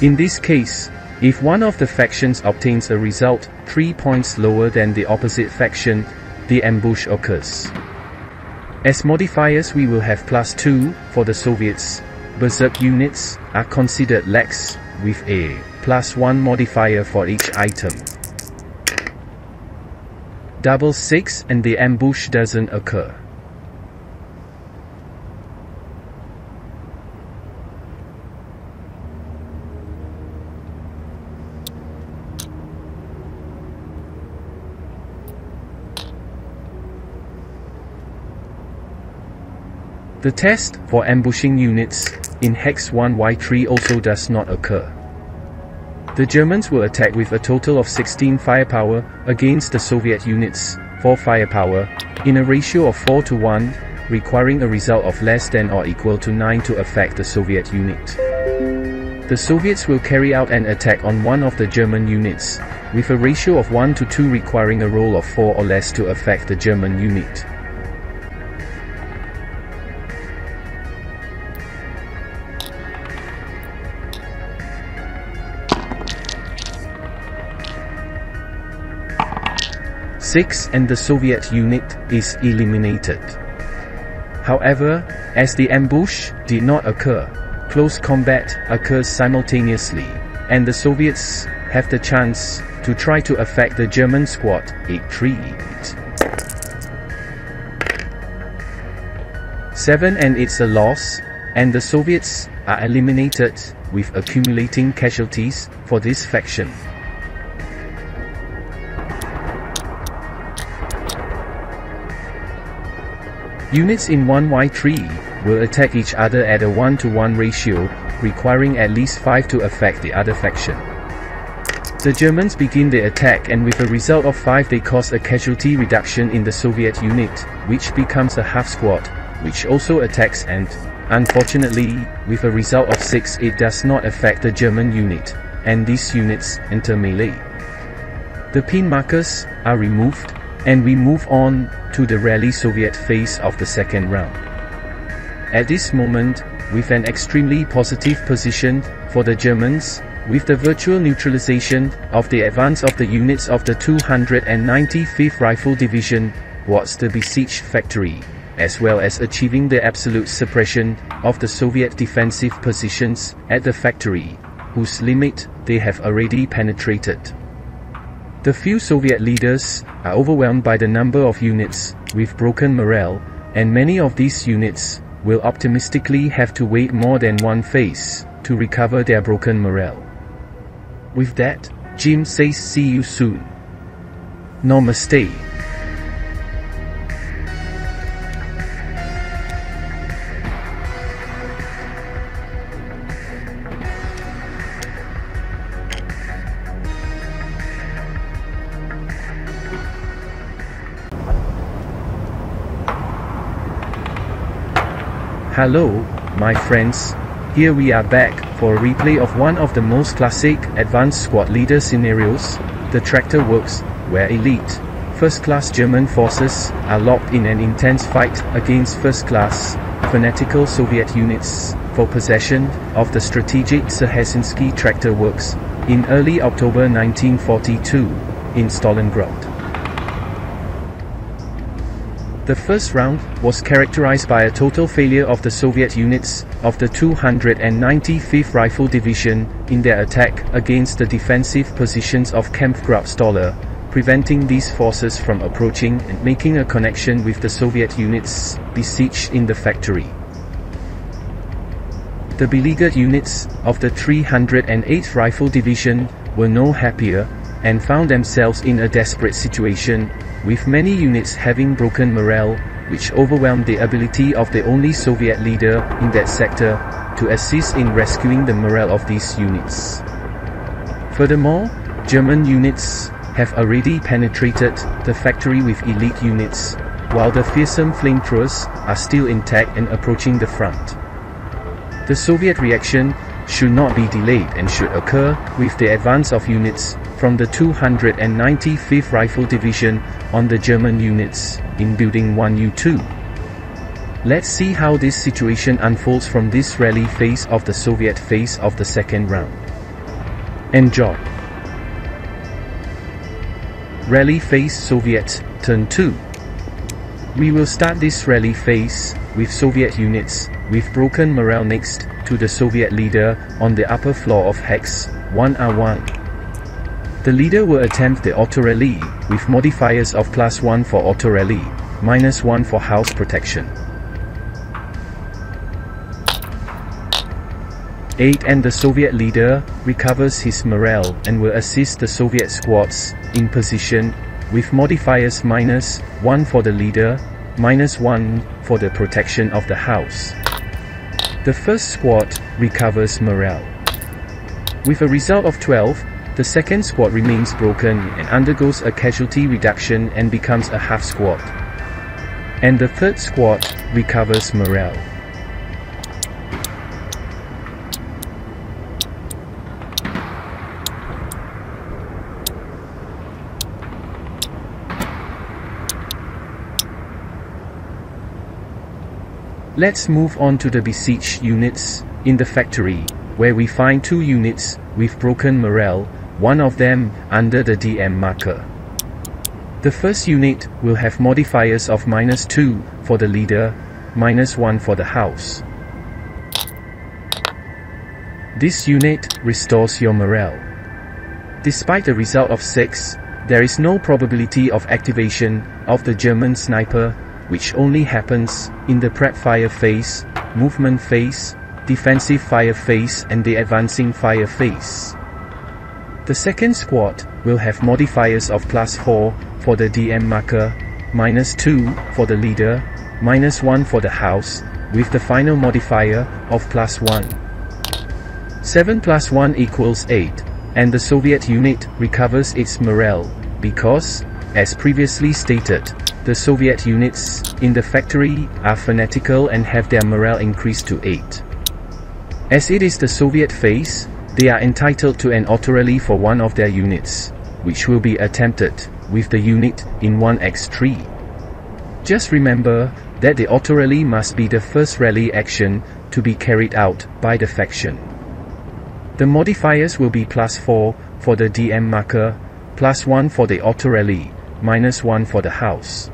In this case, if one of the factions obtains a result 3 points lower than the opposite faction, the ambush occurs. As modifiers, we will have +2 for the Soviets. Berserk units are considered lax, with a +1 modifier for each item. Double 6 and the ambush doesn't occur. The test for ambushing units in Hex 1Y3 also does not occur. The Germans will attack with a total of 16 firepower against the Soviet units, 4 firepower, in a ratio of 4 to 1, requiring a result of less than or equal to 9 to affect the Soviet unit. The Soviets will carry out an attack on one of the German units, with a ratio of 1 to 2 requiring a roll of 4 or less to affect the German unit. And the Soviet unit is eliminated. However, as the ambush did not occur, close combat occurs simultaneously, and the Soviets have the chance to try to affect the German squad 838. 7 and it's a loss, and the Soviets are eliminated, with accumulating casualties for this faction. Units in 1Y3 will attack each other at a 1-to-1 ratio, requiring at least 5 to affect the other faction. The Germans begin the attack, and with a result of 5 they cause a casualty reduction in the Soviet unit, which becomes a half squad, which also attacks, and, unfortunately, with a result of 6 it does not affect the German unit, and these units enter melee. The pin markers are removed, and we move on to the rally Soviet phase of the second round. At this moment, with an extremely positive position for the Germans, with the virtual neutralization of the advance of the units of the 295th Rifle Division towards the besieged factory, as well as achieving the absolute suppression of the Soviet defensive positions at the factory, whose limit they have already penetrated. The few Soviet leaders are overwhelmed by the number of units with broken morale, and many of these units will optimistically have to wait more than one phase to recover their broken morale. With that, Jim says see you soon. Namaste. Hello, my friends, here we are back for a replay of one of the most classic advanced squad leader scenarios, the Tractor Works, where elite, first-class German forces are locked in an intense fight against first-class, fanatical Soviet units for possession of the strategic Dzerhezinsky Tractor Works in early October 1942 in Stalingrad. The first round was characterized by a total failure of the Soviet units of the 295th Rifle Division in their attack against the defensive positions of Kampfgrabstoller, preventing these forces from approaching and making a connection with the Soviet units besieged in the factory. The beleaguered units of the 308th Rifle Division were no happier, and found themselves in a desperate situation, with many units having broken morale, which overwhelmed the ability of the only Soviet leader in that sector to assist in rescuing the morale of these units. Furthermore, German units have already penetrated the factory with elite units, while the fearsome flamethrowers are still intact and approaching the front. The Soviet reaction should not be delayed and should occur with the advance of units from the 295th Rifle Division on the German units in Building 1U2. Let's see how this situation unfolds from this rally phase of the Soviet phase of the second round. Enjoy! Rally phase Soviet, turn 2. We will start this rally phase with Soviet units with broken morale next to the Soviet leader on the upper floor of Hex 1R1. The leader will attempt the auto rally with modifiers of +1 for auto rally, -1 for house protection. 8 and the Soviet leader recovers his morale and will assist the Soviet squads in position with modifiers -1 for the leader, -1 for the protection of the house. The first squad recovers morale. With a result of 12, the second squad remains broken and undergoes a casualty reduction and becomes a half squad. And the third squad recovers morale. Let's move on to the besieged units in the factory, where we find 2 units with broken morale, one of them under the DM marker. The first unit will have modifiers of -2 for the leader, -1 for the house. This unit restores your morale. Despite a result of 6, there is no probability of activation of the German sniper, which only happens in the prep fire phase, movement phase, defensive fire phase and the advancing fire phase. The second squad will have modifiers of +4 for the DM marker, -2 for the leader, -1 for the house, with the final modifier of +1. 7 + 1 = 8, and the Soviet unit recovers its morale, because, as previously stated, the Soviet units in the factory are fanatical and have their morale increased to 8. As it is the Soviet phase, they are entitled to an auto rally for one of their units, which will be attempted with the unit in 1x3. Just remember that the auto rally must be the first rally action to be carried out by the faction. The modifiers will be +4 for the DM marker, +1 for the auto rally, -1 for the house.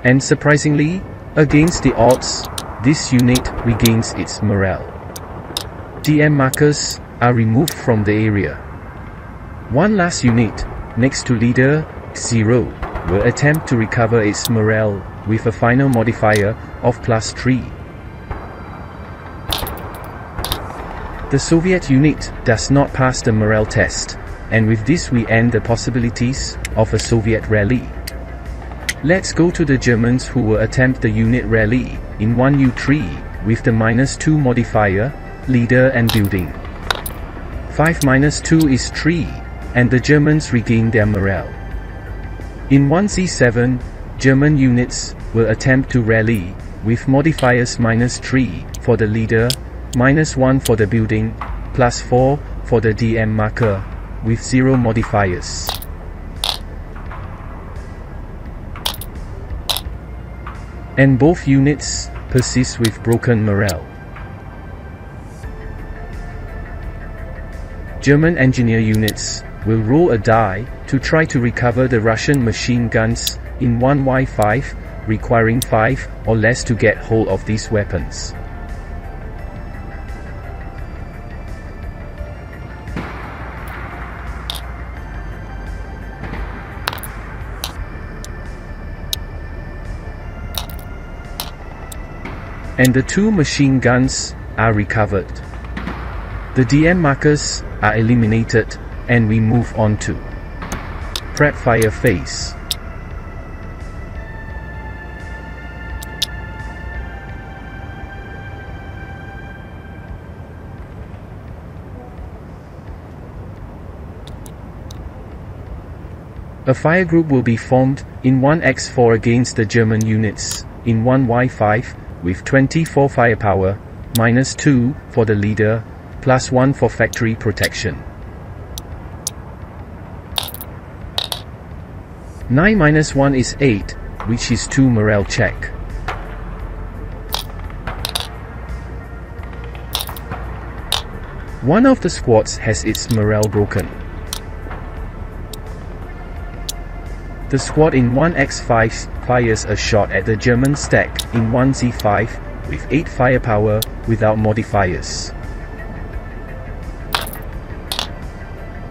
And surprisingly, against the odds, this unit regains its morale. DM markers are removed from the area. One last unit, next to leader, 0, will attempt to recover its morale with a final modifier of +3. The Soviet unit does not pass the morale test, and with this we end the possibilities of a Soviet rally. Let's go to the Germans, who will attempt the unit rally in 1U3 with the -2 modifier, leader and building. 5 - 2 is 3, and the Germans regain their morale. In 1Z7, German units will attempt to rally with modifiers -3 for the leader, -1 for the building, +4 for the DM marker, with 0 modifiers. And both units persist with broken morale. German engineer units will roll a die to try to recover the Russian machine guns in 1Y5, requiring 5 or less to get hold of these weapons. And the 2 machine guns are recovered. The DM markers are eliminated, and we move on to prep fire phase. A fire group will be formed in 1x4 against the German units in 1Y5 with 24 firepower, -2 for the leader, +1 for factory protection. 9 - 1 is 8, which is 2 morale check. One of the squads has its morale broken. The squad in 1x5 fires a shot at the German stack in 1Z5 with 8 firepower without modifiers.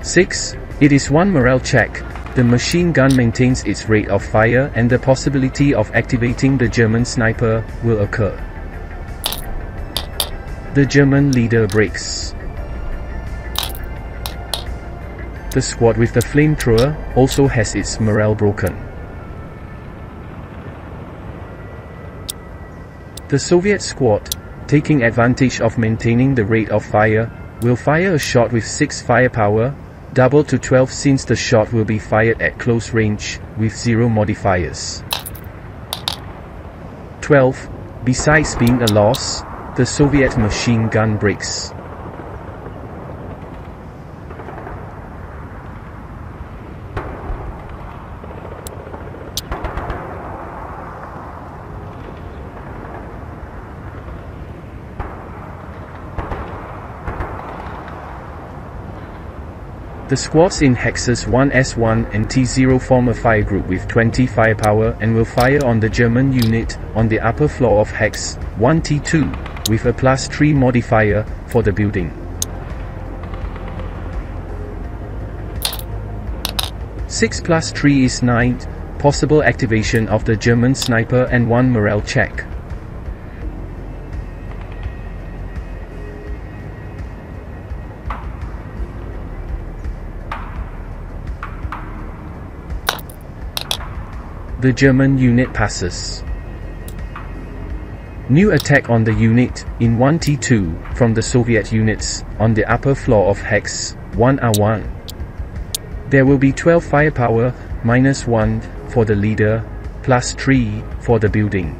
6. It is 1 morale check. The machine gun maintains its rate of fire and the possibility of activating the German sniper will occur. The German leader breaks. The squad with the flamethrower also has its morale broken. The Soviet squad, taking advantage of maintaining the rate of fire, will fire a shot with 6 firepower, double to 12 since the shot will be fired at close range, with 0 modifiers. 12. Besides being a loss, the Soviet machine gun breaks. The squads in hexes 1S1 and T0 form a fire group with 20 firepower and will fire on the German unit on the upper floor of hex 1T2 with a +3 modifier for the building. 6 + 3 is 9, possible activation of the German sniper and 1 morale check. The German unit passes. New attack on the unit, in 1T2, from the Soviet units, on the upper floor of hex 1R1. There will be 12 firepower, -1, for the leader, +3, for the building.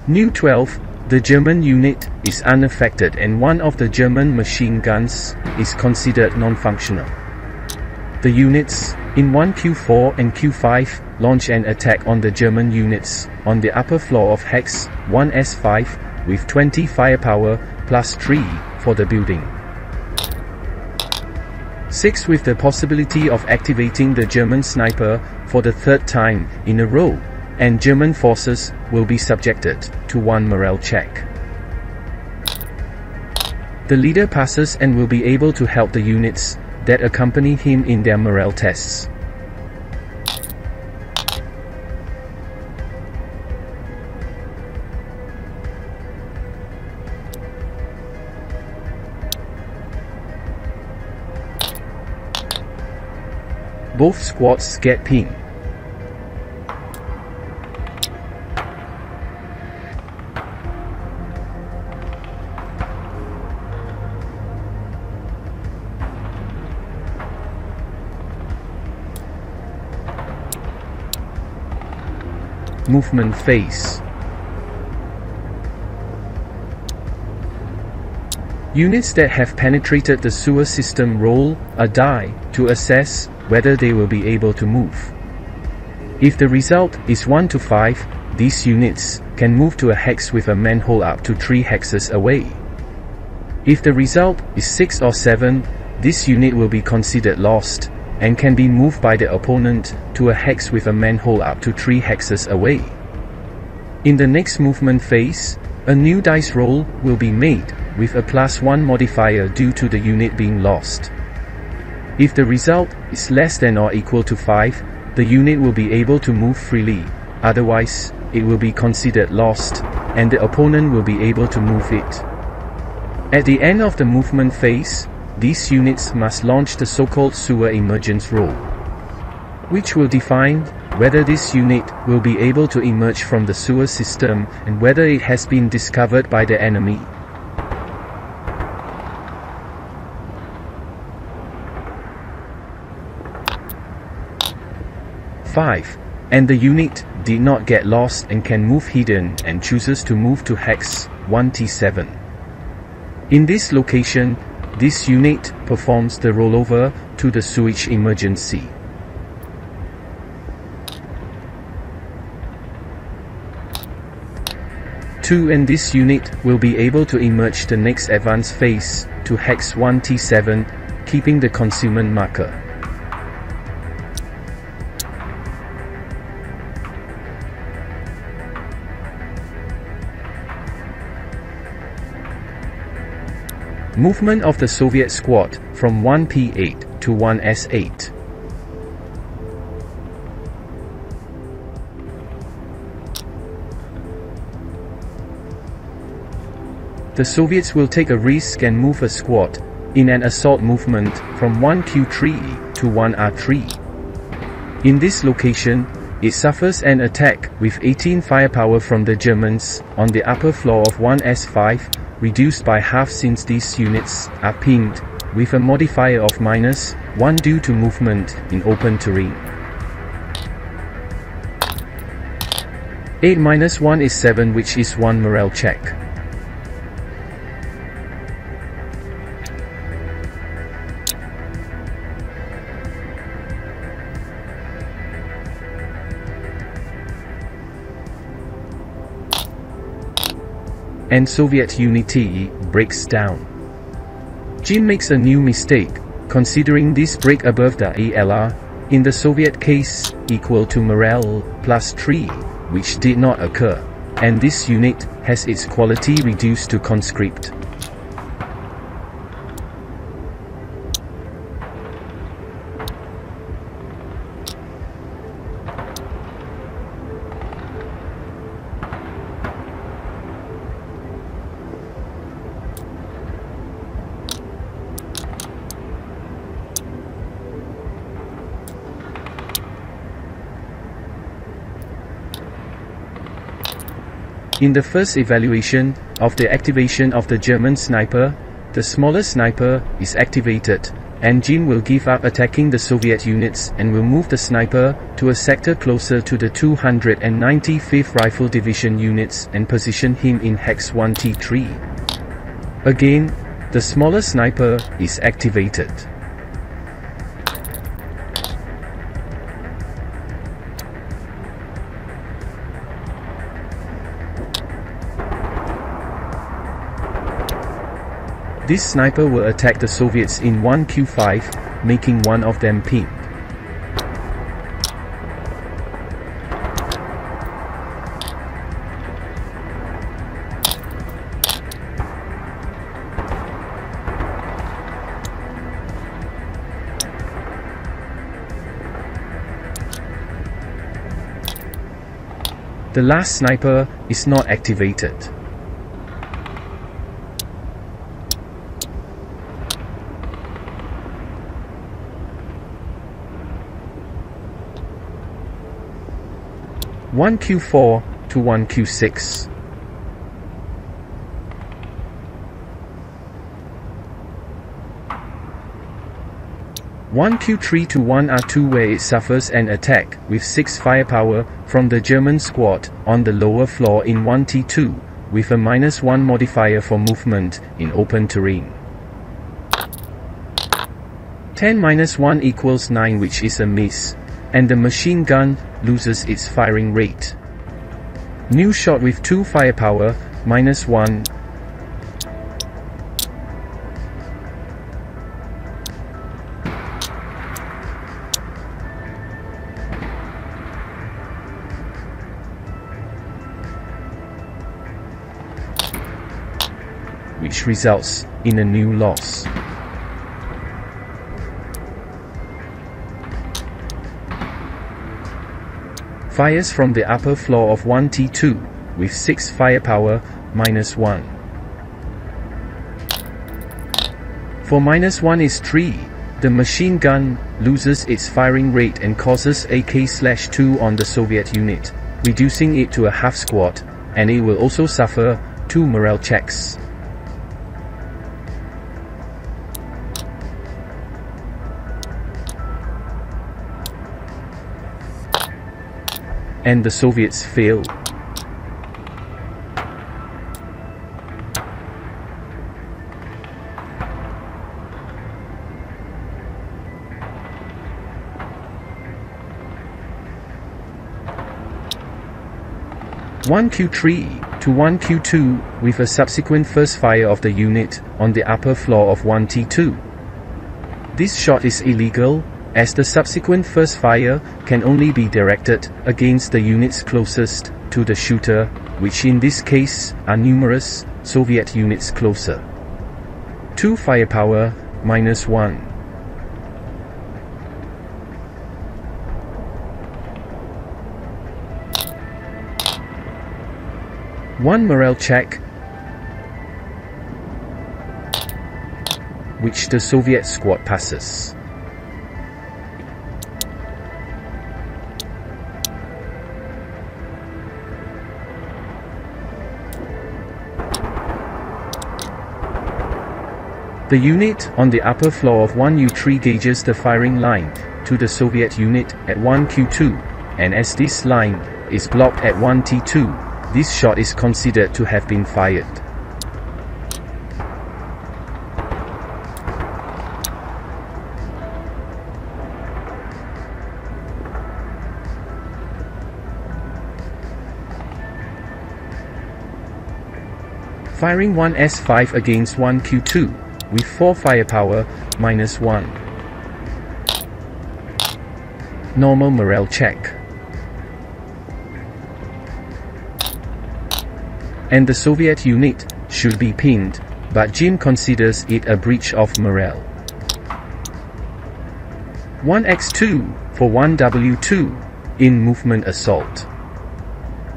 New 12, the German unit, is unaffected and one of the German machine guns, is considered non-functional. The units, in 1Q4 and Q5, launch an attack on the German units, on the upper floor of hex 1S5, with 20 firepower, +3, for the building. 6 with the possibility of activating the German sniper, for the 3rd time, in a row, and German forces, will be subjected, to 1 morale check. The leader passes and will be able to help the units, that accompany him in their morale tests. Both squads get ping. Movement phase. Units that have penetrated the sewer system roll a die to assess whether they will be able to move. If the result is 1 to 5, these units can move to a hex with a manhole up to 3 hexes away. If the result is 6 or 7, this unit will be considered lost, and can be moved by the opponent to a hex with a manhole up to 3 hexes away. In the next movement phase, a new dice roll will be made, with a +1 modifier due to the unit being lost. If the result is less than or equal to 5, the unit will be able to move freely, otherwise, it will be considered lost, and the opponent will be able to move it. At the end of the movement phase, these units must launch the so-called sewer emergence roll, which will define whether this unit will be able to emerge from the sewer system and whether it has been discovered by the enemy. 5. And the unit did not get lost and can move hidden and chooses to move to hex 1T7. In this location, this unit performs the rollover to the sewage emergency. And this unit will be able to emerge the next advance phase to hex 1T7, keeping the concealment marker. Movement of the Soviet squad from 1P8 to 1S8. The Soviets will take a risk and move a squad in an assault movement from 1Q3 to 1R3. In this location, it suffers an attack with 18 firepower from the Germans on the upper floor of 1S5, reduced by half since these units are pinged with a modifier of -1 due to movement in open terrain. 8-1 is 7, which is 1 morale check. And Soviet unity breaks down. Jim makes a new mistake, considering this break above the ALR, in the Soviet case, equal to morale +3, which did not occur, and this unit has its quality reduced to conscript. In the first evaluation of the activation of the German sniper, the smaller sniper is activated, and Jin will give up attacking the Soviet units and will move the sniper to a sector closer to the 295th Rifle Division units and position him in Hex 1T3. Again, the smaller sniper is activated. This sniper will attack the Soviets in 1Q5, making one of them pinged. The last sniper is not activated. One Q4 to 1Q6. One Q3 to 1R2, where it suffers an attack with 6 firepower from the German squad on the lower floor in 1T2, with a -1 modifier for movement in open terrain. 10-1 equals 9, which is a miss, and the machine gun loses its firing rate. New shot with 2 firepower, -1. Which results in a new loss. Fires from the upper floor of 1T2, with 6 firepower, -1. For -1 is 3, the machine gun loses its firing rate and causes a K/2 on the Soviet unit, reducing it to a half squad, and it will also suffer 2 morale checks. And the Soviets fail. One Q3 to 1Q2, with a subsequent first fire of the unit on the upper floor of 1T2. This shot is illegal, as the subsequent first fire can only be directed against the units closest to the shooter, which in this case are numerous Soviet units closer. 2 firepower, -1. One morale check. which the Soviet squad passes. The unit on the upper floor of 1U3 gauges the firing line to the Soviet unit at 1Q2, and as this line is blocked at 1T2, this shot is considered to have been fired. Firing 1S5 against 1Q2, with 4 firepower, -1. Normal morale check. And the Soviet unit should be pinned, but Jim considers it a breach of morale. 1X2 for 1W2 in movement assault.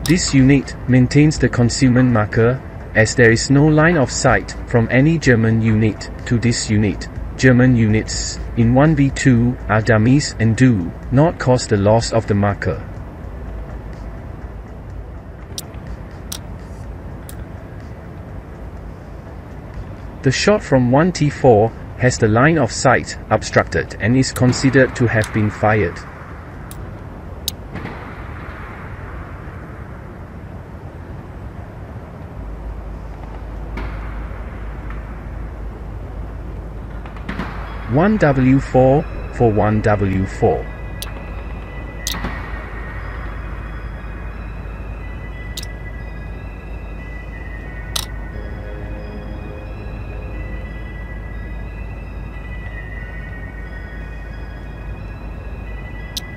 This unit maintains the concealment marker, as there is no line of sight from any German unit to this unit. German units in 1v2 are dummies and do not cause the loss of the marker. The shot from 1T4 has the line of sight obstructed and is considered to have been fired. (1W4 for 1W4).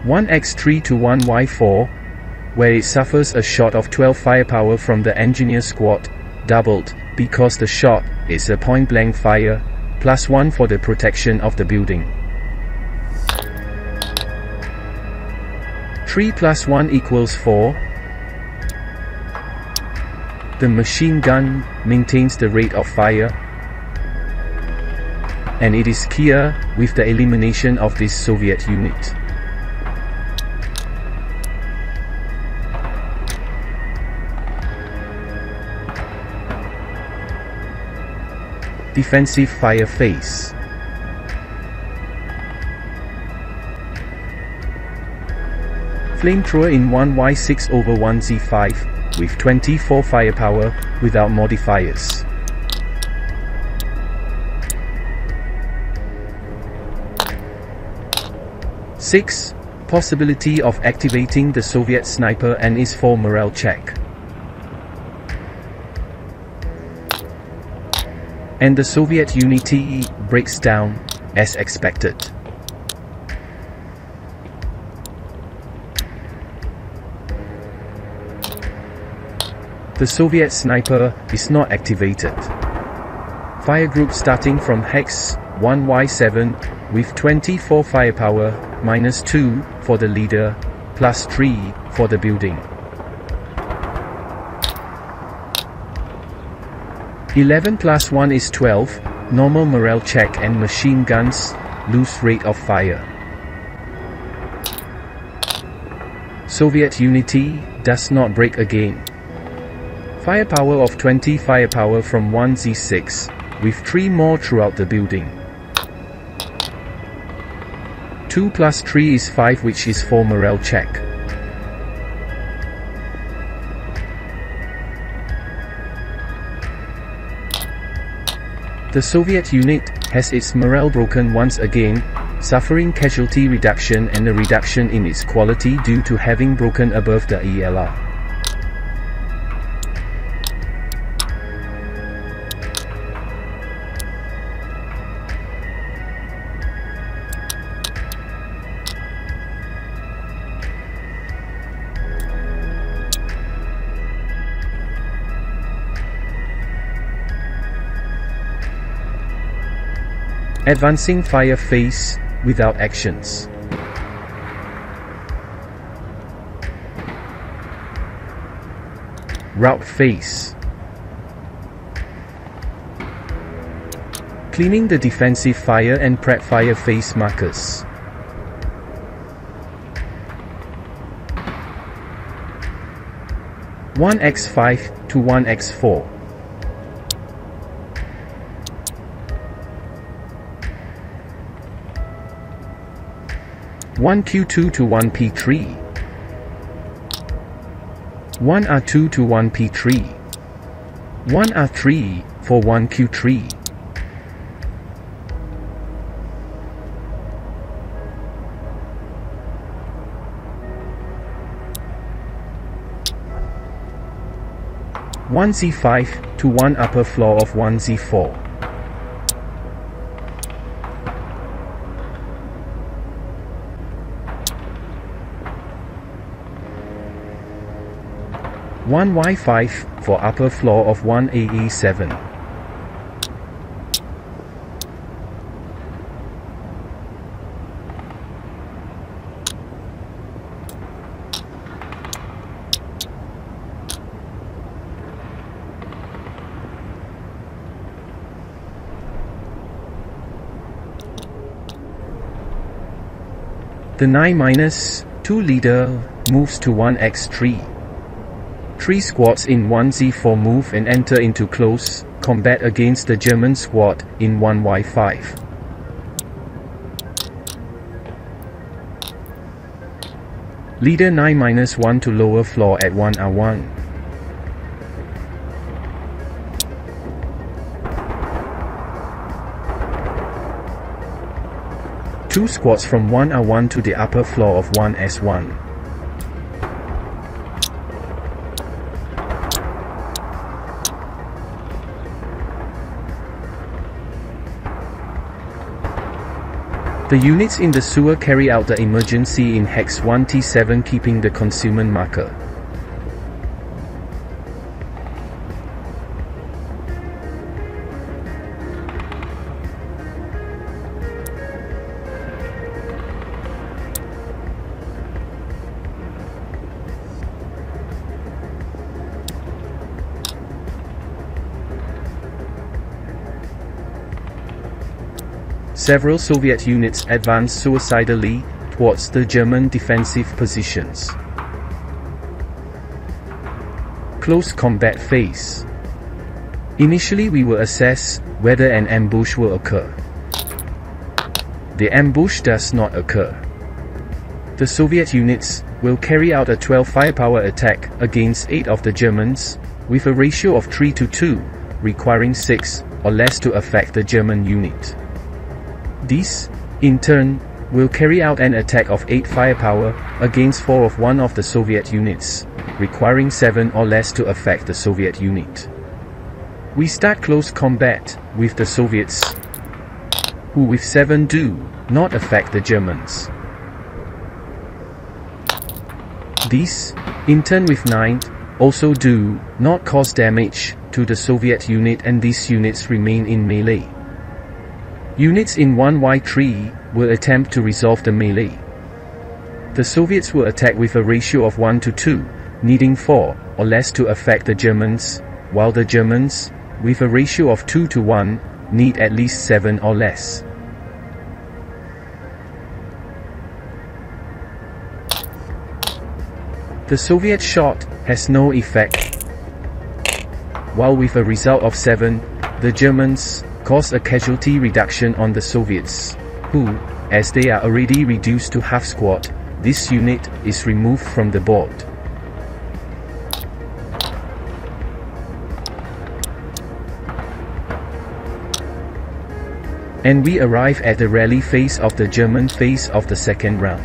(1X3 to 1Y4), where it suffers a shot of 12 firepower from the engineer squad, doubled, because the shot is a point-blank fire, +1 for the protection of the building. 3 + 1 = 4. The machine gun maintains the rate of fire, and it is clear with the elimination of this Soviet unit. Defensive fire phase. Flamethrower in 1Y6/1Z5 with 24 firepower without modifiers. (6) Possibility of activating the Soviet sniper and is for morale check. And the Soviet unity breaks down, as expected. The Soviet sniper is not activated. Fire group starting from Hex 1Y7 with 24 firepower, -2 for the leader, +3 for the building. 11 + 1 is 12, normal morale check and machine guns, loose rate of fire. Soviet unity does not break again. Firepower of 20 firepower from 1Z6, with 3 more throughout the building. 2 + 3 is 5, which is for morale check. The Soviet unit has its morale broken once again, suffering casualty reduction and a reduction in its quality due to having broken above the ELR. Advancing fire phase, without actions. Rout phase. Cleaning the defensive fire and prep fire phase markers. One x5 to 1x4. 1q2 to 1p3. 1r2 to 1p3. 1r3 for 1q3. 1z5 to 1 upper floor of 1z4. 1y5 for upper floor of 1ae7. 9-2 leader moves to 1x3. 3 squads in 1z4 move and enter into close combat against the German squad in 1y5. Leader 9-1 to lower floor at 1r1. Two squads from 1r1 to the upper floor of 1s1. The units in the sewer carry out the emergency in hex 1t7, keeping the concealment marker. Several Soviet units advanced suicidally towards the German defensive positions. Close combat phase. Initially we will assess whether an ambush will occur. The ambush does not occur. The Soviet units will carry out a 12 firepower attack against 8 of the Germans, with a ratio of 3:2, requiring 6 or less to affect the German unit. These, in turn, will carry out an attack of 8 firepower against 4 of one of the Soviet units, requiring 7 or less to affect the Soviet unit. We start close combat with the Soviets, who with 7 do not affect the Germans. These, in turn with 9, also do not cause damage to the Soviet unit, and these units remain in melee. Units in 1y3 will attempt to resolve the melee. The Soviets will attack with a ratio of 1:2, needing 4 or less to affect the Germans, while the Germans, with a ratio of 2:1, need at least 7 or less. The Soviet shot has no effect, while with a result of 7, the Germans cause a casualty reduction on the Soviets, who, as they are already reduced to half squad, this unit is removed from the board. And we arrive at the rally phase of the German phase of the second round.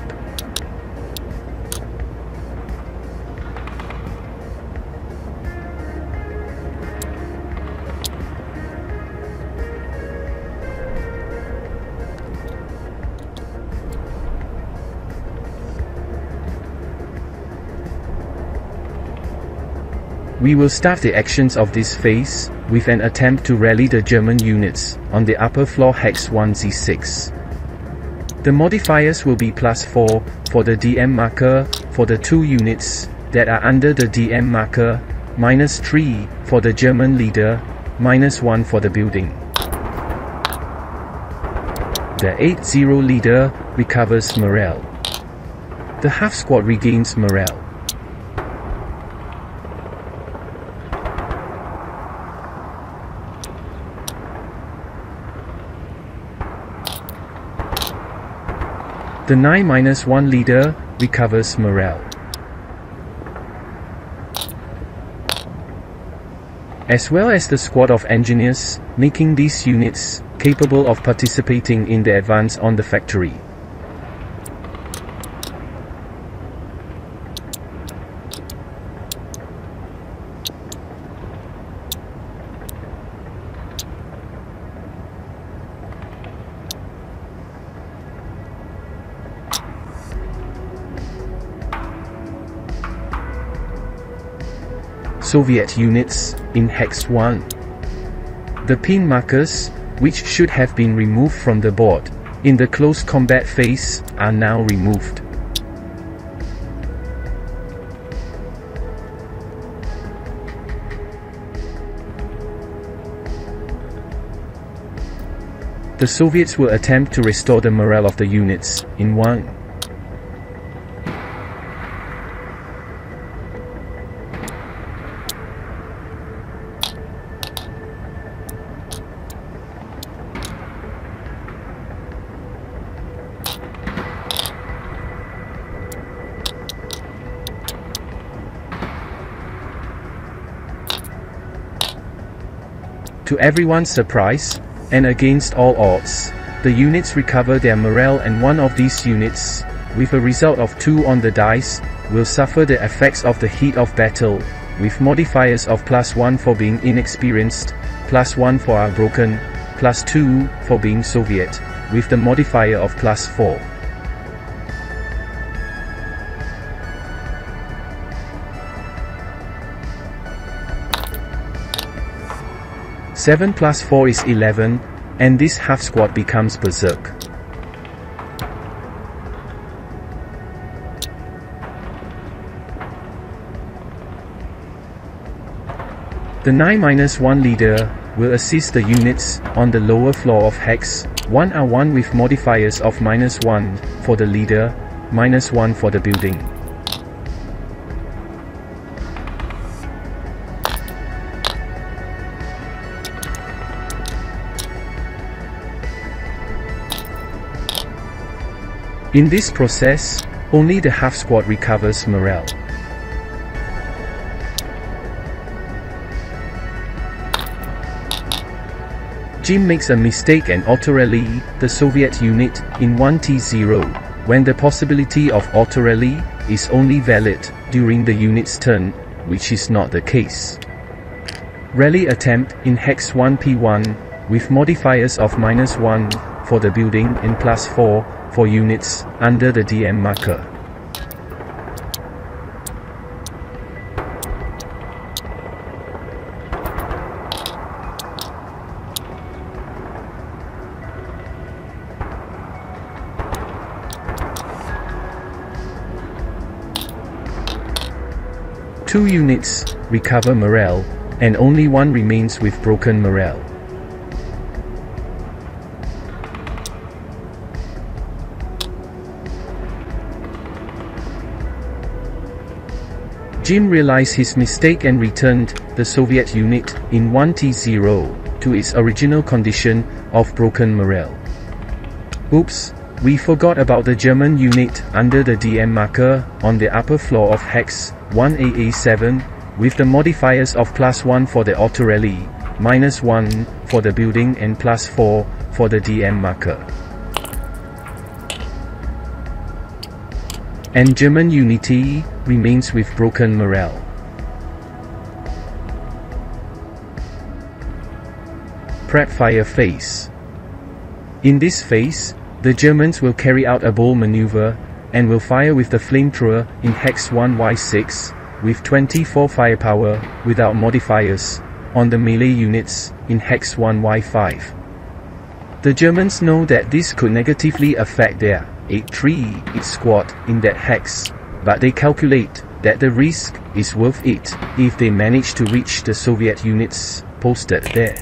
We will start the actions of this phase with an attempt to rally the German units on the upper floor hex 1z6. The modifiers will be +4 for the DM marker for the 2 units that are under the DM marker, -3 for the German leader, -1 for the building. The 8-0 leader recovers morale. The half squad regains morale. The 9-1 leader recovers morale. As well as the squad of engineers, making these units capable of participating in the advance on the factory. Soviet units in Hex 1. The pin markers, which should have been removed from the board in the close combat phase, are now removed. The Soviets will attempt to restore the morale of the units in 1. To everyone's surprise, and against all odds, the units recover their morale, and one of these units, with a result of 2 on the dice, will suffer the effects of the heat of battle, with modifiers of +1 for being inexperienced, +1 for are broken, +2 for being Soviet, with the modifier of +4. Seven plus 4 is 11, and this half squad becomes berserk. The 9-1 leader will assist the units on the lower floor of Hex 1R1 with modifiers of -1 for the leader, -1 for the building. In this process, only the half squad recovers morale. Jim makes a mistake and auto-rally the Soviet unit in 1T0, when the possibility of auto-rally is only valid during the unit's turn, which is not the case. Rally attempt in Hex 1P1, with modifiers of -1 for the building and +4 for units under the DM marker. Two units recover morale, and only one remains with broken morale. Jim realized his mistake and returned the Soviet unit in 1T0 to its original condition of broken morale. Oops, we forgot about the German unit under the DM marker on the upper floor of Hex 1AA7, with the modifiers of +1 for the auto-rally, -1 for the building and +4 for the DM marker. And German unity remains with broken morale. Prep fire phase. In this phase, the Germans will carry out a bold maneuver, and will fire with the flamethrower in Hex 1Y6, with 24 firepower, without modifiers, on the melee units in Hex 1Y5. The Germans know that this could negatively affect their 8-3 squad in that hex, but they calculate that the risk is worth it if they manage to reach the Soviet units posted there.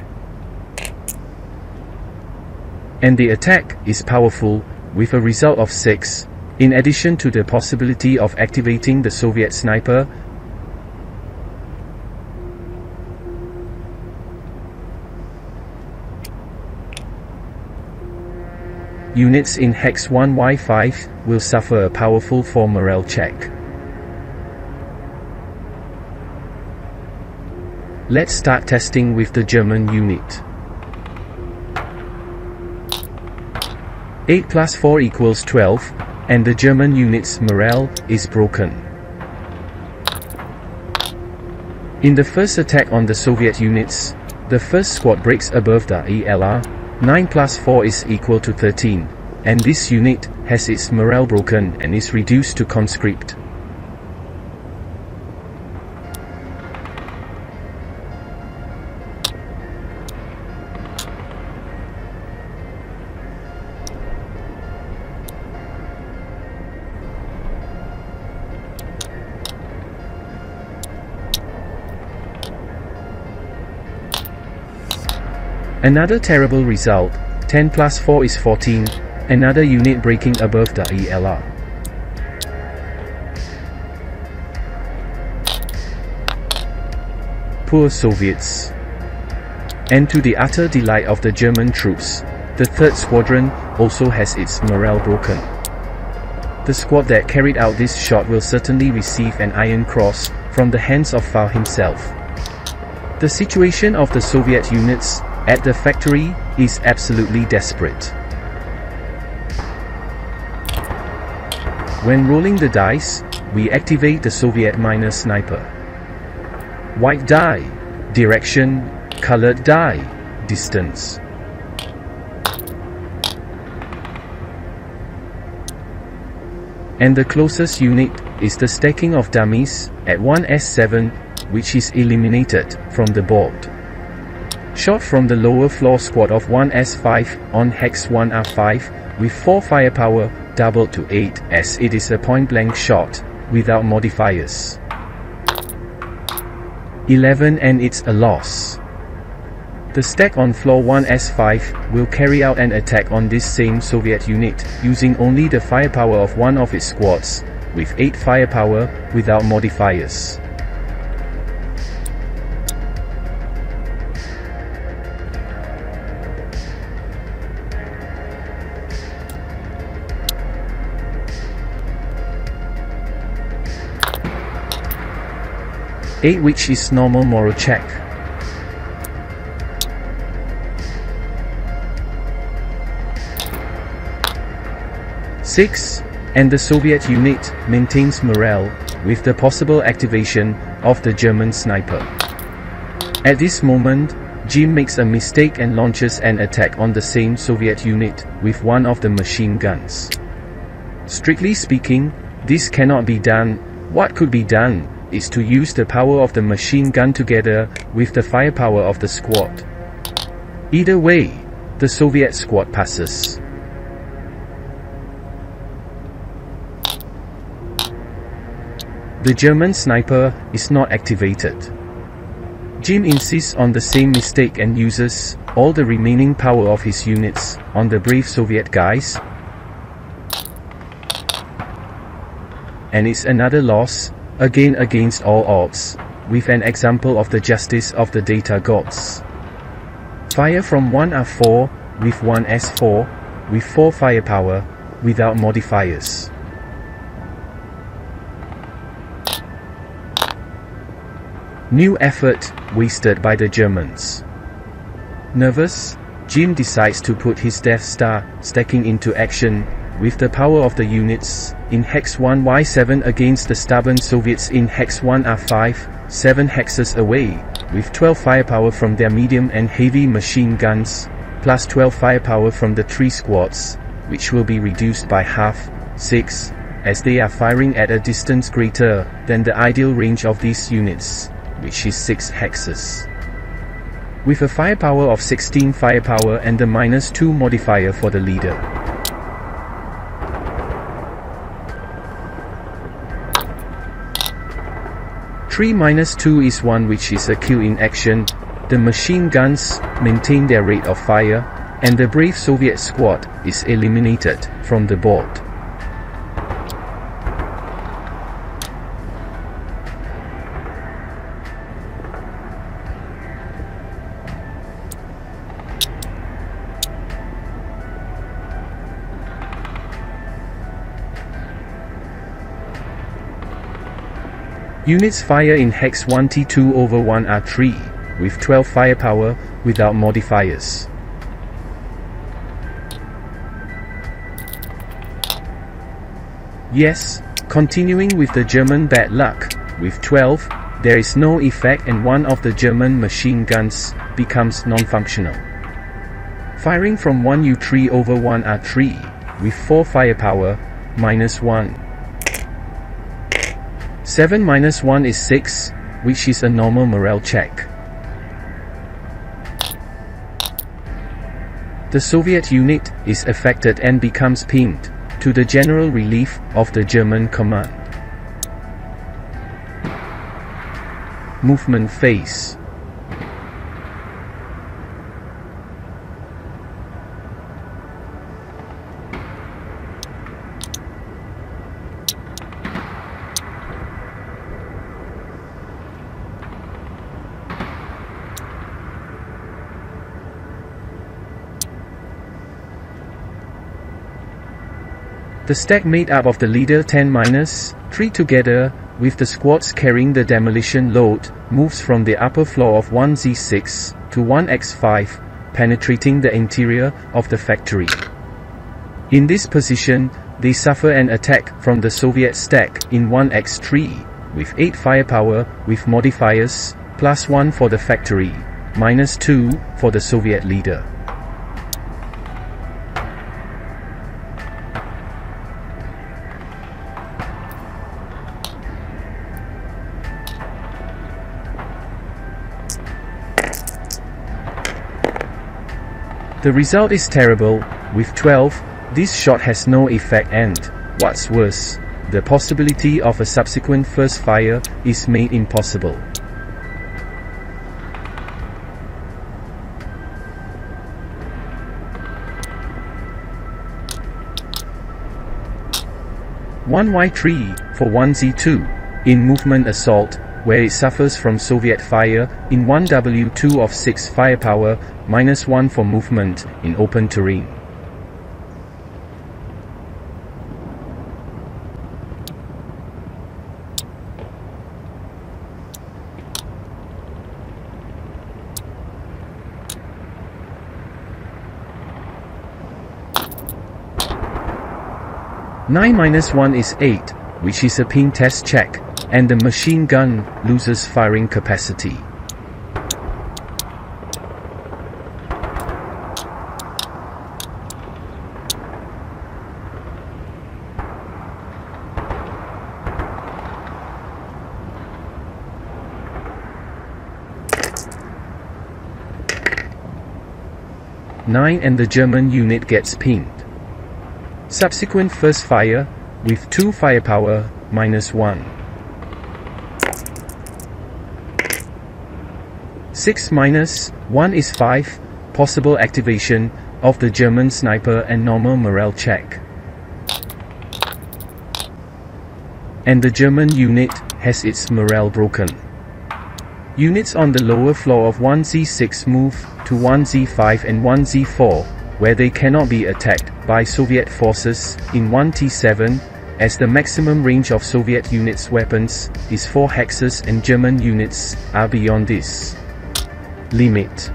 And the attack is powerful, with a result of 6, in addition to the possibility of activating the Soviet sniper. Units in Hex 1Y5 will suffer a powerful 4 morale check. Let's start testing with the German unit. 8 plus 4 equals 12, and the German unit's morale is broken. In the first attack on the Soviet units, the first squad breaks above the ELR. 9 plus 4 is equal to 13, and this unit has its morale broken and is reduced to conscript. Another terrible result, 10 plus 4 is 14, another unit breaking above the ELR. Poor Soviets. And to the utter delight of the German troops, the 3rd Squadron also has its morale broken. The squad that carried out this shot will certainly receive an Iron Cross from the hands of Faust himself. The situation of the Soviet units at the factory is absolutely desperate. When rolling the dice, we activate the Soviet minor sniper. White die, direction, colored die, distance. And the closest unit is the stacking of dummies at 1S7, which is eliminated from the board. Shot from the lower floor squad of 1S5 on Hex 1R5 with 4 firepower doubled to 8, as it is a point-blank shot without modifiers. 11, and it's a loss. The stack on floor 1S5 will carry out an attack on this same Soviet unit using only the firepower of one of its squads with 8 firepower without modifiers. Which is normal moral check. 6, and the Soviet unit maintains morale with the possible activation of the German sniper. At this moment, Jim makes a mistake and launches an attack on the same Soviet unit with one of the machine guns. Strictly speaking, this cannot be done. What could be done is to use the power of the machine gun together with the firepower of the squad. Either way, the Soviet squad passes. The German sniper is not activated. Jim insists on the same mistake and uses all the remaining power of his units on the brave Soviet guys. And it's another loss, again against all odds, with an example of the justice of the data gods. Fire from 1R4 with 1S4 with 4 firepower without modifiers. New effort wasted by the Germans. Nervous, Jim decides to put his Death Star stacking into action with the power of the units in Hex 1Y7 against the stubborn Soviets in Hex 1R5, 7 hexes away, with 12 firepower from their medium and heavy machine guns, plus 12 firepower from the 3 squads, which will be reduced by half, 6, as they are firing at a distance greater than the ideal range of these units, which is 6 hexes. With a firepower of 16 firepower and the -2 modifier for the leader. Three -2 is 1, which is a kill in action. The machine guns maintain their rate of fire, and the brave Soviet squad is eliminated from the board. Units fire in Hex 1T2/1R3 with 12 firepower without modifiers. Yes, continuing with the German bad luck, with 12, there is no effect and one of the German machine guns becomes non-functional. Firing from 1U3/1R3 with 4 firepower, -1. 7 minus 1 is 6, which is a normal morale check. The Soviet unit is affected and becomes pinned, to the general relief of the German command. Movement phase. The stack made up of the leader 10-3 together, with the squads carrying the demolition load, moves from the upper floor of 1Z6 to 1X5, penetrating the interior of the factory. In this position, they suffer an attack from the Soviet stack in 1X3, with 8 firepower, with modifiers, +1 for the factory, -2 for the Soviet leader. The result is terrible. With 12, this shot has no effect and, what's worse, the possibility of a subsequent first fire is made impossible. (1Y3 for 1Z2) in movement assault, where it suffers from Soviet fire, in 1W2 of 6 firepower, -1 for movement, in open terrain. (9-1 is 8, which is a pin test check, and the machine gun loses firing capacity. (9) and the German unit gets pinned. Subsequent first fire, with 2 firepower, -1. 6-1 is 5, possible activation of the German sniper and normal morale check. And the German unit has its morale broken. Units on the lower floor of 1Z6 move to 1Z5 and 1Z4, where they cannot be attacked by Soviet forces in 1T7, as the maximum range of Soviet units' weapons is 4 hexes and German units are beyond this limit.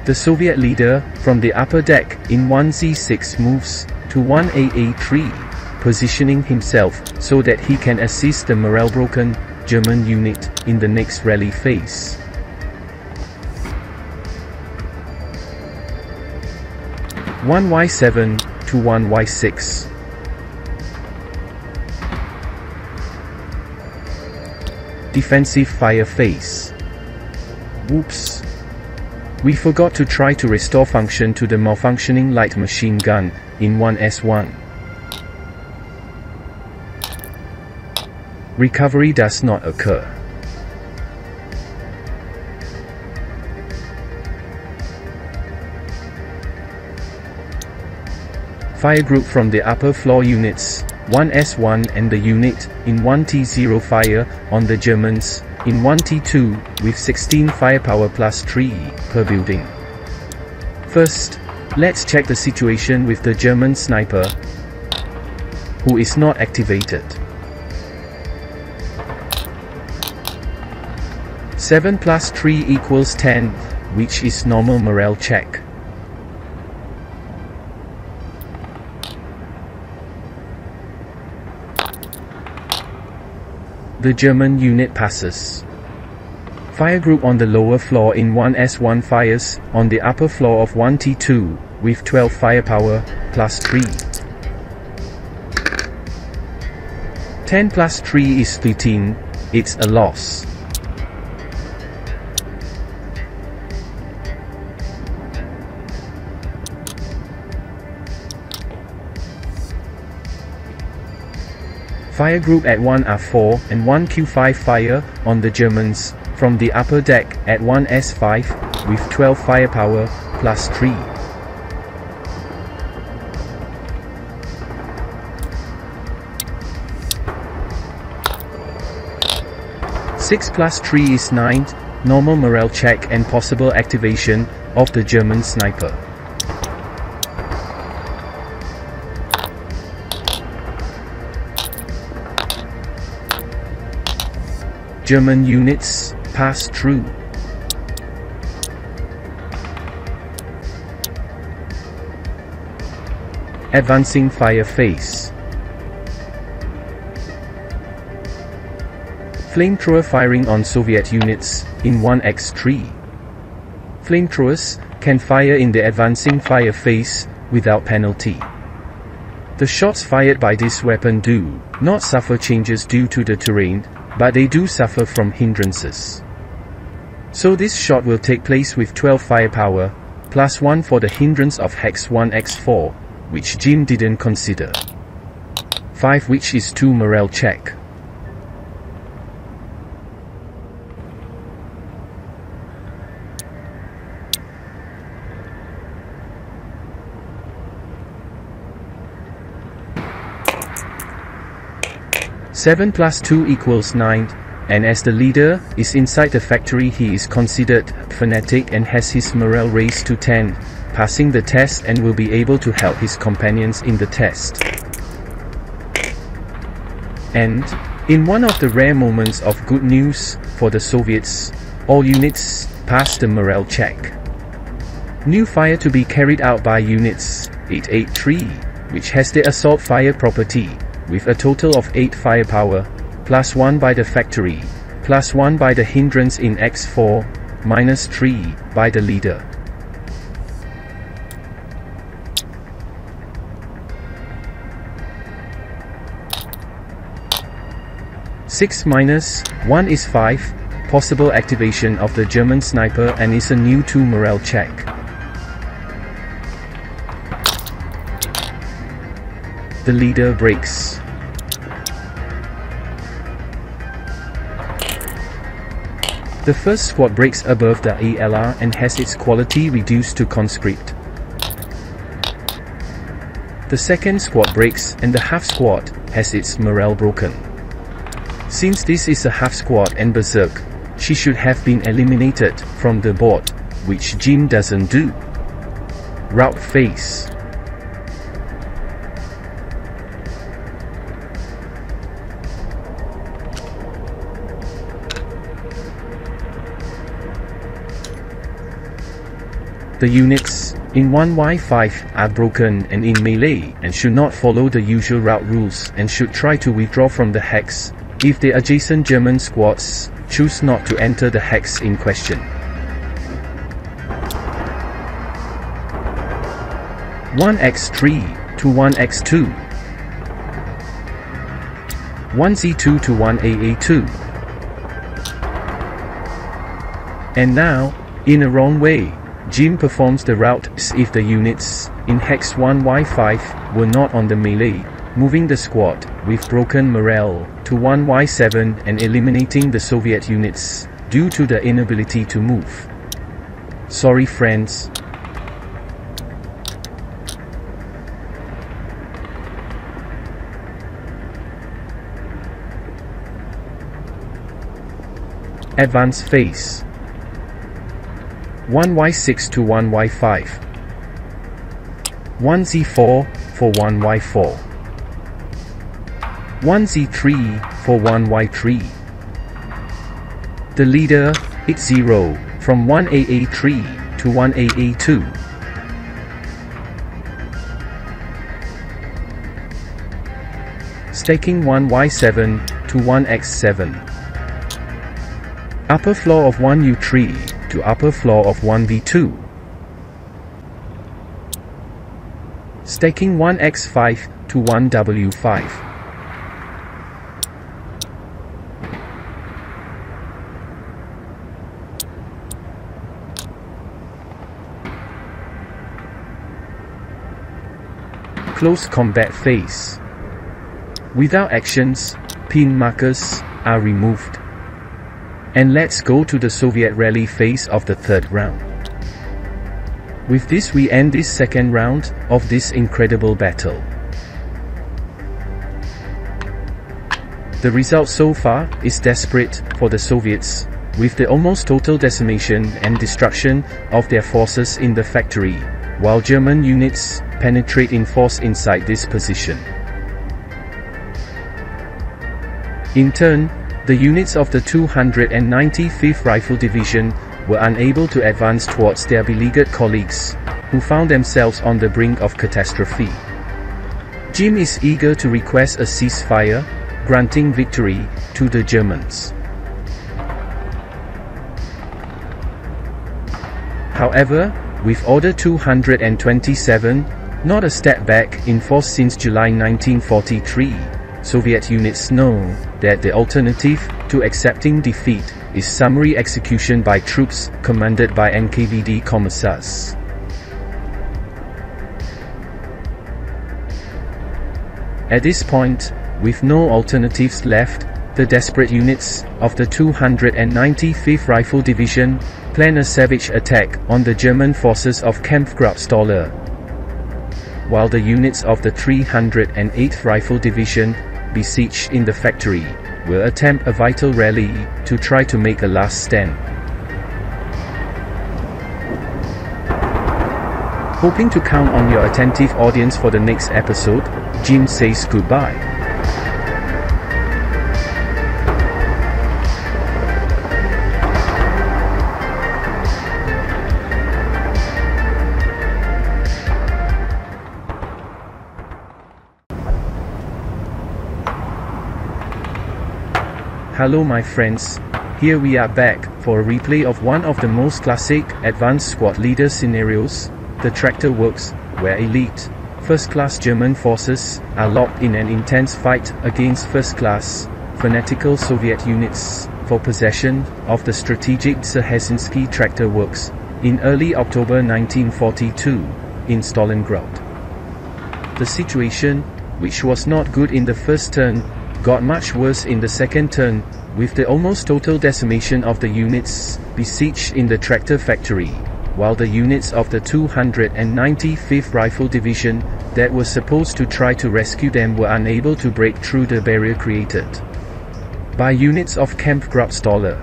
The Soviet leader, from the upper deck in 1Z6 moves to 1AA3, positioning himself so that he can assist the morale-broken German unit in the next rally phase. (1Y7 to 1Y6). Defensive fire phase. Whoops. We forgot to try to restore function to the malfunctioning light machine gun in 1S1. Recovery does not occur. fire group from the upper floor units, 1S1 and the unit, in 1T0 fire, on the Germans, in 1T2, with 16 firepower plus 3, per building. First, let's check the situation with the German sniper, who is not activated. 7 plus 3 equals 10, which is normal morale check. The German unit passes. Fire group on the lower floor in 1S1 fires, on the upper floor of 1T2, with 12 firepower, plus 3. 10 plus 3 is 13, it's a loss. Fire group at 1R4 and 1Q5 fire, on the Germans, from the upper deck, at 1S5, with 12 firepower, plus 3. Six plus 3 is 9, normal morale check and possible activation, of the German sniper. German units, pass through. Advancing fire phase. Flamethrower firing on Soviet units, in 1x3. Flamethrowers can fire in the advancing fire phase, without penalty. The shots fired by this weapon do not suffer changes due to the terrain, but they do suffer from hindrances. So this shot will take place with 12 firepower, plus 1 for the hindrance of hex 1x4, which Jim didn't consider. 5, which is 2 morale check. Seven plus 2 equals 9, and as the leader is inside the factory, he is considered fanatic and has his morale raised to 10, passing the test and will be able to help his companions in the test. And, in one of the rare moments of good news for the Soviets, all units passed the morale check. New fire to be carried out by units 883, which has the assault fire property, with a total of 8 firepower, plus 1 by the factory, plus 1 by the hindrance in X4, minus 3 by the leader. Six minus 1 is 5, possible activation of the German sniper and is a new 2 morale check. The leader breaks. The first squad breaks above the ELR and has its quality reduced to conscript. The second squad breaks and the half squad has its morale broken. Since this is a half squad and berserk, she should have been eliminated from the board, which Jim doesn't do. Route phase. The units in 1Y5 are broken and in melee and should not follow the usual route rules and should try to withdraw from the hex if the adjacent German squads choose not to enter the hex in question. 1x3 to 1x2, 1z2 to 1AA2. And now, in a wrong way, Jim performs the route if the units in hex 1Y5 were not on the melee, moving the squad with broken morale to 1Y7 and eliminating the Soviet units due to the inability to move. Sorry friends. Advance phase. 1Y6 to 1Y5. 1Z4 for 1Y4. 1Z3 for 1Y3. The leader, hits 0, from 1AA3 to 1AA2. Staking 1Y7 to 1X7. Upper floor of 1U3 to upper floor of 1V2. Staking 1X5 to 1W5. Close combat phase. Without actions, pin markers are removed. And let's go to the Soviet rally phase of the third round. With this we end this second round of this incredible battle. The result so far is desperate for the Soviets, with the almost total decimation and destruction of their forces in the factory, while German units penetrate in force inside this position. In turn, the units of the 295th Rifle Division were unable to advance towards their beleaguered colleagues, who found themselves on the brink of catastrophe. Jim is eager to request a ceasefire, granting victory to the Germans. However, with Order 227, not a step back in force since July 1943, Soviet units know that the alternative to accepting defeat is summary execution by troops commanded by NKVD commissars. At this point, with no alternatives left, the desperate units of the 295th Rifle Division plan a savage attack on the German forces of Kampfgruppenstaller, while the units of the 308th Rifle Division, besieged in the factory, will attempt a vital rally to try to make a last stand. Hoping to count on your attentive audience for the next episode, Jim says goodbye. Hello my friends, here we are back for a replay of one of the most classic advanced squad leader scenarios, the Tractor Works, where elite, first-class German forces are locked in an intense fight against first-class, fanatical Soviet units for possession of the strategic Dzerhezinsky Tractor Works in early October 1942 in Stalingrad. The situation, which was not good in the first turn, got much worse in the second turn, with the almost total decimation of the units besieged in the tractor factory, while the units of the 295th Rifle Division that were supposed to try to rescue them were unable to break through the barrier created by units of Kampfgruppenstaller.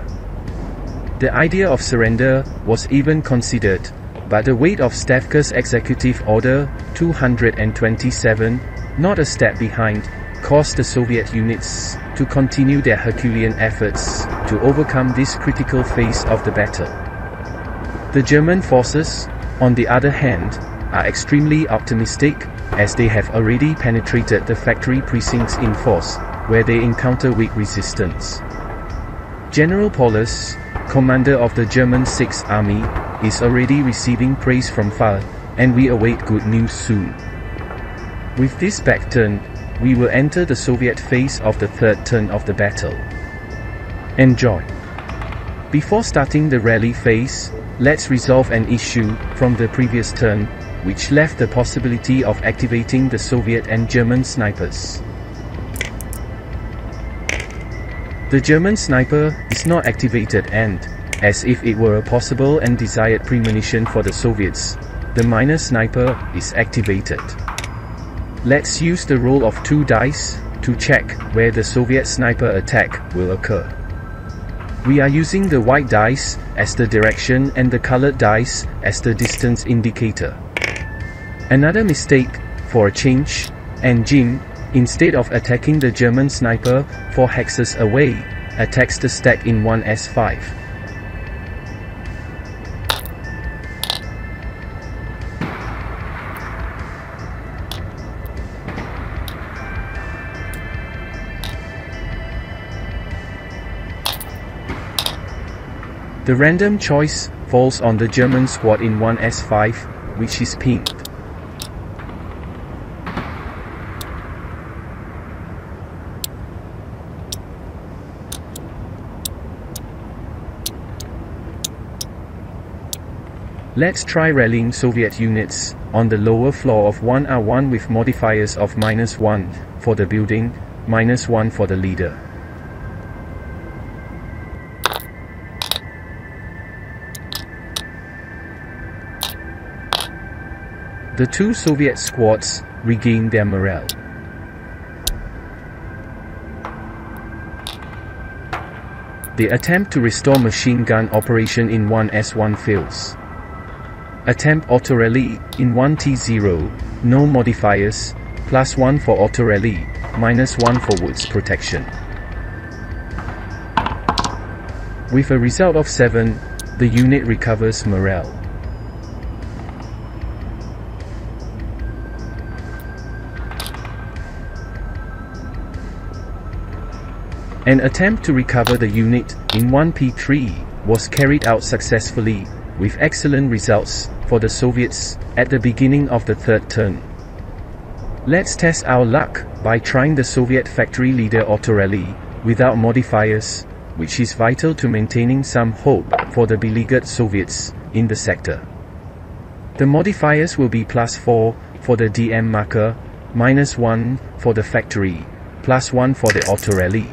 The idea of surrender was even considered, but the weight of Stavka's Executive Order 227, not a step behind, caused the Soviet units to continue their Herculean efforts to overcome this critical phase of the battle. The German forces, on the other hand, are extremely optimistic, as they have already penetrated the factory precincts in force, where they encounter weak resistance. General Paulus, commander of the German Sixth Army, is already receiving praise from far, and we await good news soon. With this back turn, we will enter the Soviet phase of the third turn of the battle. Enjoy! Before starting the rally phase, let's resolve an issue from the previous turn, which left the possibility of activating the Soviet and German snipers. The German sniper is not activated and, as if it were a possible and desired premonition for the Soviets, the minor sniper is activated. Let's use the roll of 2 dice to check where the Soviet sniper attack will occur. We are using the white dice as the direction and the colored dice as the distance indicator. Another mistake, for a change, and Jim, instead of attacking the German sniper 4 hexes away, attacks the stack in 1s5. The random choice falls on the German squad in 1s5, which is pinned. Let's try rallying Soviet units on the lower floor of 1R1 with modifiers of -1 for the building, -1 for the leader. The 2 Soviet squads regain their morale. The attempt to restore machine gun operation in 1s1 fails. Attempt auto rally in 1T0, no modifiers, +1 for auto rally, -1 for woods protection. With a result of 7, the unit recovers morale. An attempt to recover the unit in 1P3 was carried out successfully, with excellent results for the Soviets at the beginning of the 3rd turn. Let's test our luck by trying the Soviet factory leader auto rally without modifiers, which is vital to maintaining some hope for the beleaguered Soviets in the sector. The modifiers will be +4 for the DM marker, -1 for the factory, +1 for the auto rally.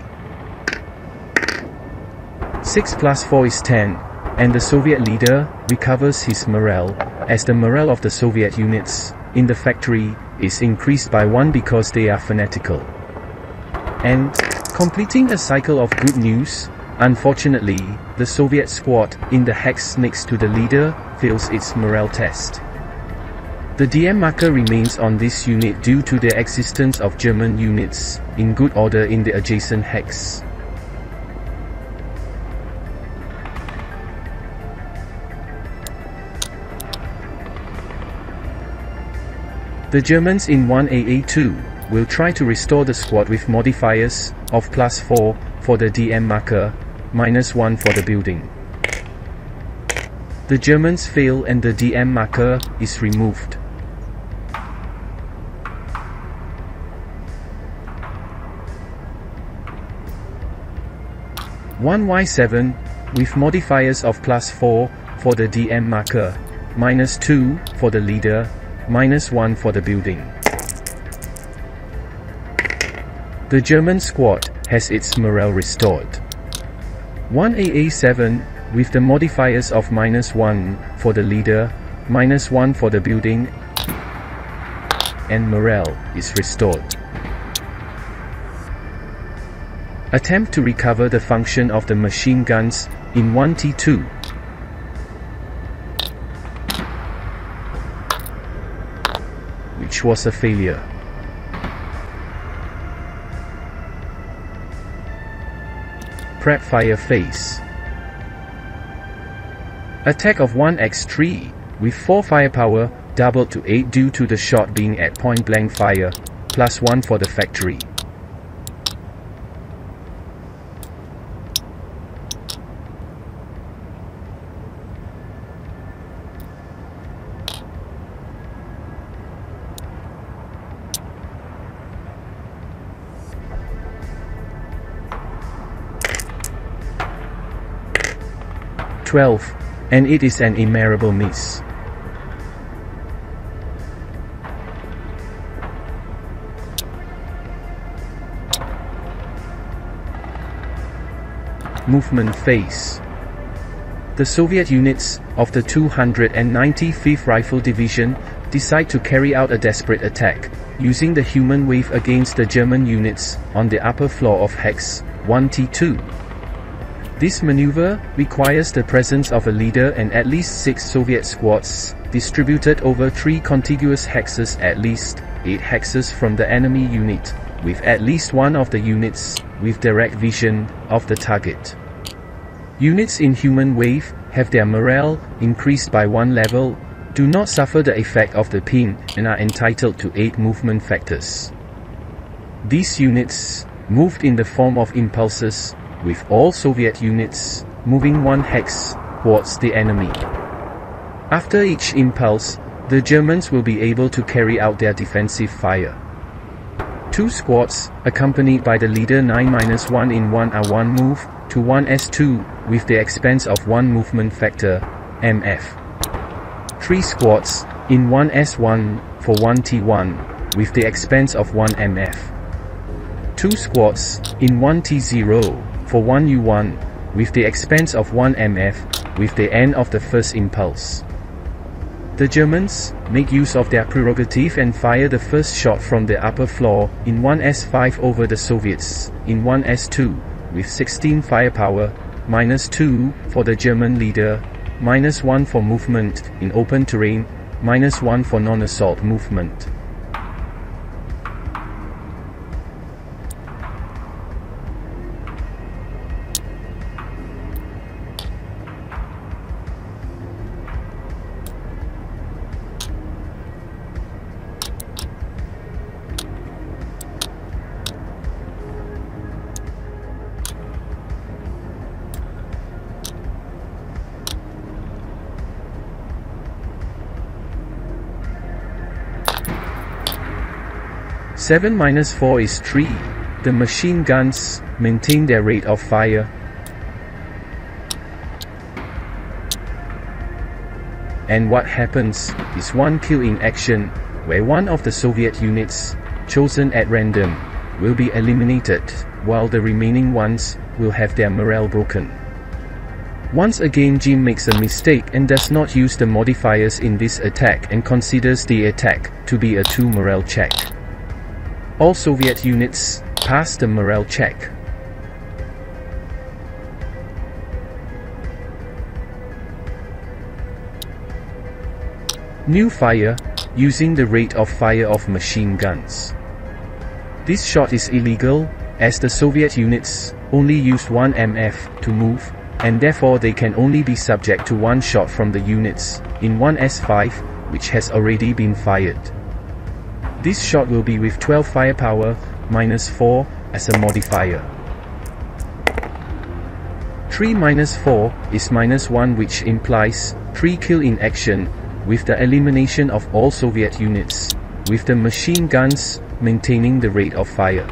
6 + 4 is 10, and the Soviet leader recovers his morale, as the morale of the Soviet units in the factory is increased by 1 because they are fanatical. And, completing a cycle of good news, unfortunately, the Soviet squad in the hex next to the leader fails its morale test. The DM marker remains on this unit due to the existence of German units in good order in the adjacent hex. The Germans in 1AA2 will try to restore the squad with modifiers of +4 for the DM marker, -1 for the building. The Germans fail and the DM marker is removed. (1Y7) with modifiers of +4 for the DM marker, -2 for the leader, -1 for the building. The German squad has its morale restored. 1AA7 with the modifiers of -1 for the leader, -1 for the building, and morale is restored. Attempt to recover the function of the machine guns in 1T2. Which was a failure. Prep fire phase. Attack of 1x3 with 4 firepower doubled to 8 due to the shot being at point blank fire, +1 for the factory. And it is an immeasurable miss. Movement phase. The Soviet units of the 295th Rifle Division decide to carry out a desperate attack, using the human wave against the German units on the upper floor of Hex 1T2. This maneuver requires the presence of a leader and at least 6 Soviet squads, distributed over 3 contiguous hexes, at least 8 hexes from the enemy unit, with at least one of the units with direct vision of the target. Units in human wave have their morale increased by 1 level, do not suffer the effect of the pin, and are entitled to 8 movement factors. These units moved in the form of impulses, with all Soviet units moving 1 hex towards the enemy. After each impulse, the Germans will be able to carry out their defensive fire. 2 squads, accompanied by the leader 9-1 in 1R1 move to 1S2, with the expense of 1 movement factor, MF. 3 squads, in 1S1, for 1T1, with the expense of 1 MF. 2 squads, in 1T0, for 1U1, with the expense of 1 MF, with the end of the first impulse. The Germans make use of their prerogative and fire the first shot from the upper floor, in 1S5 over the Soviets, in 1S2, with 16 firepower, -2 for the German leader, -1 for movement in open terrain, -1 for non-assault movement. (7-4 is 3. The machine guns maintain their rate of fire. And what happens is 1 kill in action, where one of the Soviet units, chosen at random, will be eliminated, while the remaining ones will have their morale broken. Once again, Jim makes a mistake and does not use the modifiers in this attack and considers the attack to be a 2 morale check. All Soviet units pass the morale check. New fire, using the rate of fire of machine guns. This shot is illegal, as the Soviet units only use 1 MF to move, and therefore they can only be subject to 1 shot from the units in 1S5, which has already been fired. This shot will be with 12 firepower, -4, as a modifier. 3-4 is -1, which implies 3 kill in action, with the elimination of all Soviet units, with the machine guns maintaining the rate of fire.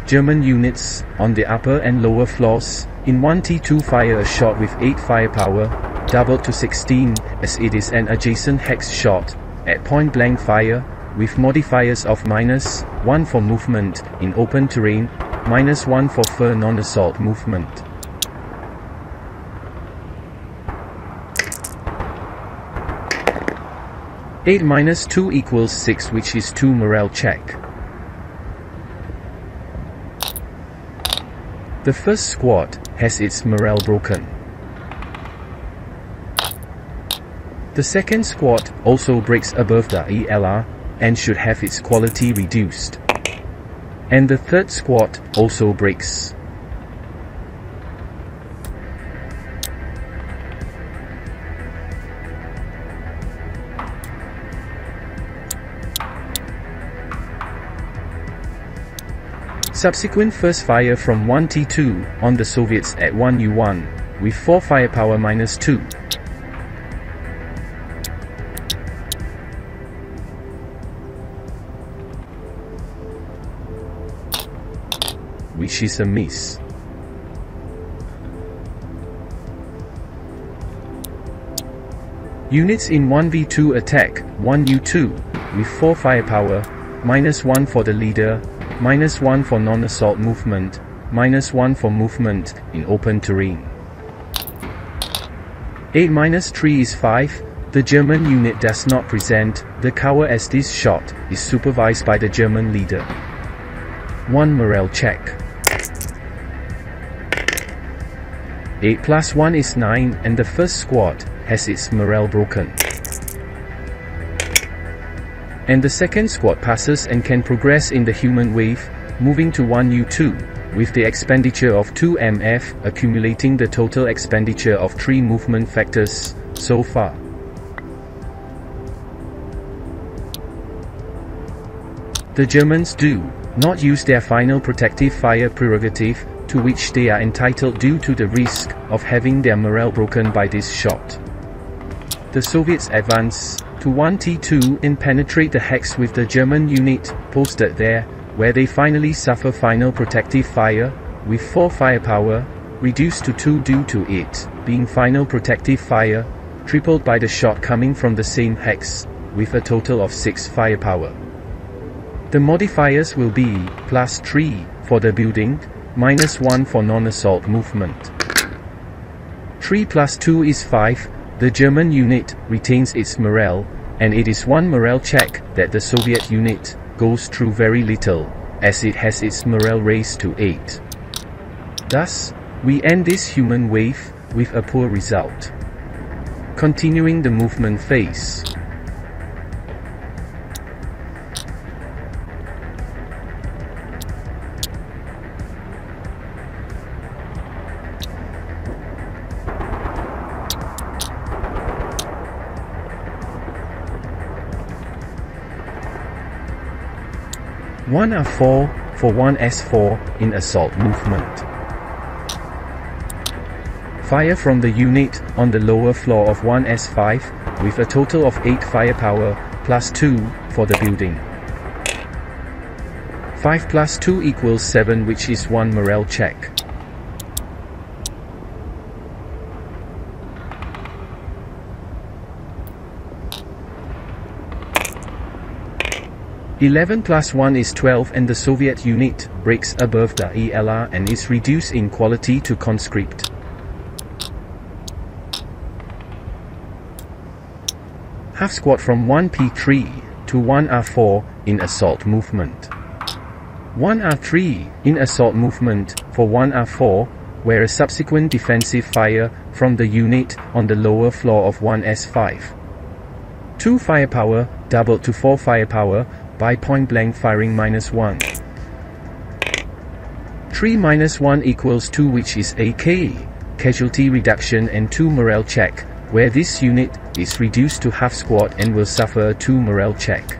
German units, on the upper and lower floors, in 1T2 fire a shot with 8 firepower, doubled to 16, as it is an adjacent hex shot, at point-blank fire, with modifiers of -1 for movement in open terrain, -1 for fur non-assault movement. (8 - 2 = 6, which is 2 morale check. The first squad has its morale broken. The second squad also breaks above the ELR, and should have its quality reduced. And the third squad also breaks. Subsequent first fire from 1T2 on the Soviets at 1U1, with 4 firepower -2. Which is a miss. Units in 1v2 attack, 1U2, with 4 firepower, -1 for the leader, -1 for non-assault movement, -1 for movement in open terrain. 8-3 is 5, the German unit does not present the cover as this shot is supervised by the German leader. 1 morale check. 8+1 is 9 and the first squad has its morale broken. And the second squad passes and can progress in the human wave, moving to 1U2, with the expenditure of 2 MF accumulating the total expenditure of 3 movement factors so far. The Germans do not use their final protective fire prerogative, to which they are entitled due to the risk of having their morale broken by this shot. The Soviets advance to 1T2 and penetrate the hex with the German unit posted there, where they finally suffer final protective fire, with 4 firepower, reduced to 2 due to it being final protective fire, tripled by the shot coming from the same hex, with a total of 6 firepower. The modifiers will be +3 for the building, -1 for non-assault movement. 3+2 is 5, the German unit retains its morale, and it is 1 morale check that the Soviet unit goes through very little, as it has its morale raised to 8. Thus, we end this human wave with a poor result. Continuing the movement phase. One R4 for 1S4 in assault movement. Fire from the unit on the lower floor of 1S5 with a total of 8 firepower +2 for the building. 5 + 2 = 7, which is 1 morale check. (11 + 1 is 12 and the Soviet unit breaks above the ELR and is reduced in quality to conscript. Half squad from 1P3 to 1R4 in assault movement. 1R3 in assault movement for 1R4, where a subsequent defensive fire from the unit on the lower floor of 1S5. 2 firepower doubled to 4 firepower by point-blank firing -1. 3 - 1 = 2, which is AK, casualty reduction and 2 morale check, where this unit is reduced to half squad and will suffer a 2 morale check.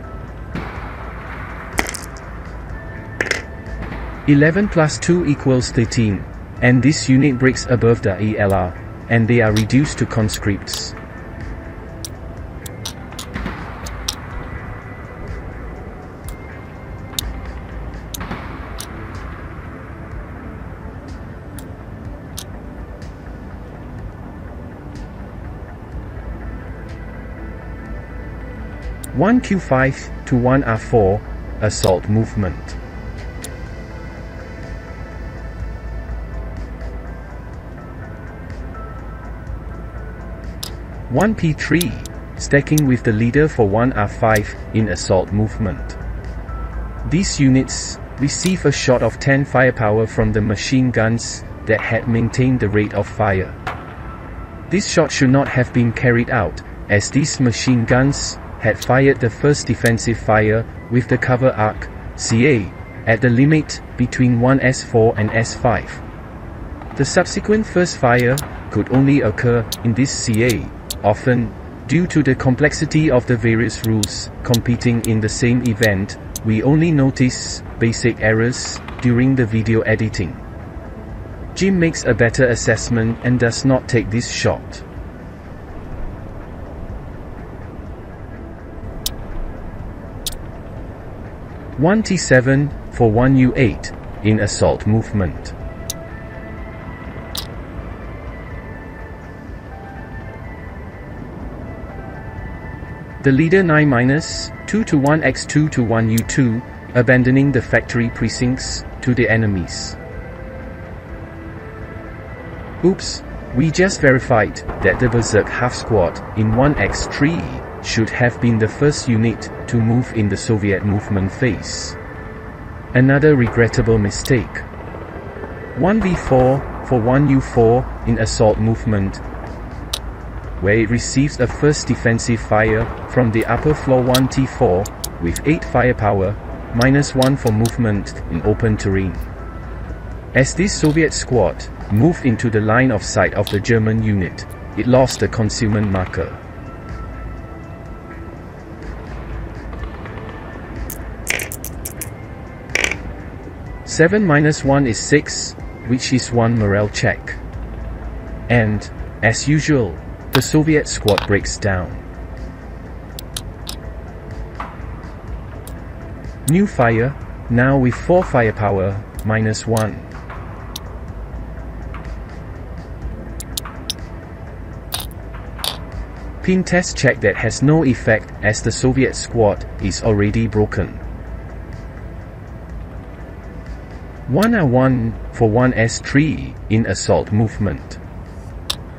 11 + 2 = 13, and this unit breaks above the ELR, and they are reduced to conscripts. One Q5 to 1R4, assault movement. One P3, stacking with the leader for 1R5 in assault movement. These units receive a shot of 10 firepower from the machine guns that had maintained the rate of fire. This shot should not have been carried out, as these machine guns had fired the first defensive fire with the cover arc, CA, at the limit between 1S4 and S5. The subsequent first fire could only occur in this CA, often, due to the complexity of the various rules competing in the same event. We only notice basic errors during the video editing. Jim makes a better assessment and does not take this shot. One T7 for 1U8 in assault movement. The leader 9-2 to 1x2 to 1u2, abandoning the factory precincts to the enemies. Oops, we just verified that the Berserk half squad in 1x3 should have been the first unit to move in the Soviet movement phase. Another regrettable mistake. 1v4 for 1u4 in assault movement, where it receives a first defensive fire from the upper floor 1t4 with 8 firepower, -1 for movement in open terrain. As this Soviet squad moved into the line of sight of the German unit, it lost the concealment marker. (7-1 is 6, which is 1 morale check. And, as usual, the Soviet squad breaks down. New fire, now with 4 firepower, -1. Pin test check that has no effect as the Soviet squad is already broken. 1R1 for 1S3 in assault movement.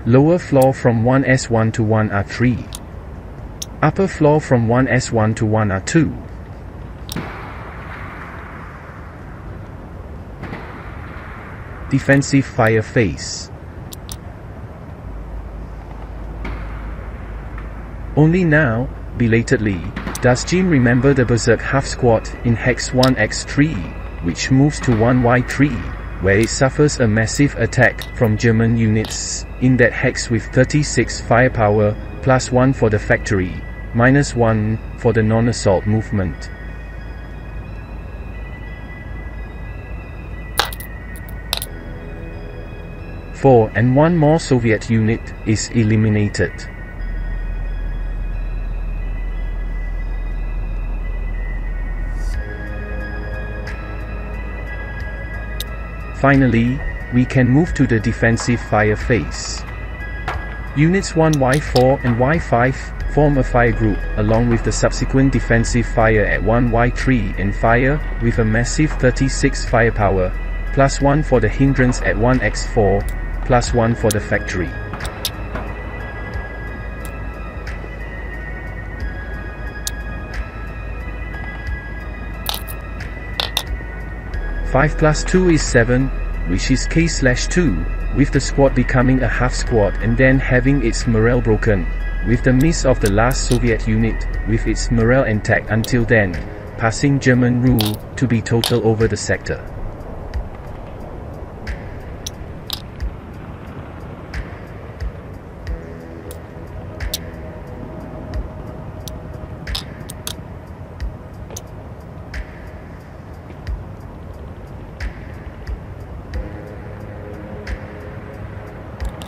Lower floor from 1S1 to 1R3. Upper floor from 1S1 to 1R2. Defensive fire phase. Only now, belatedly, does Jim remember the Berserk half squad in Hex 1x3, which moves to 1y3, where it suffers a massive attack from German units in that hex with 36 firepower, +1 for the factory, -1 for the non-assault movement. And 1 more Soviet unit is eliminated. Finally, we can move to the defensive fire phase. Units 1Y4 and Y5 form a fire group along with the subsequent defensive fire at 1Y3 and fire with a massive 36 firepower, +1 for the hindrance at 1x4, +1 for the factory. Five plus 2 is 7, which is K/2, with the squad becoming a half squad and then having its morale broken, with the miss of the last Soviet unit, with its morale intact until then, passing German rule to be total over the sector.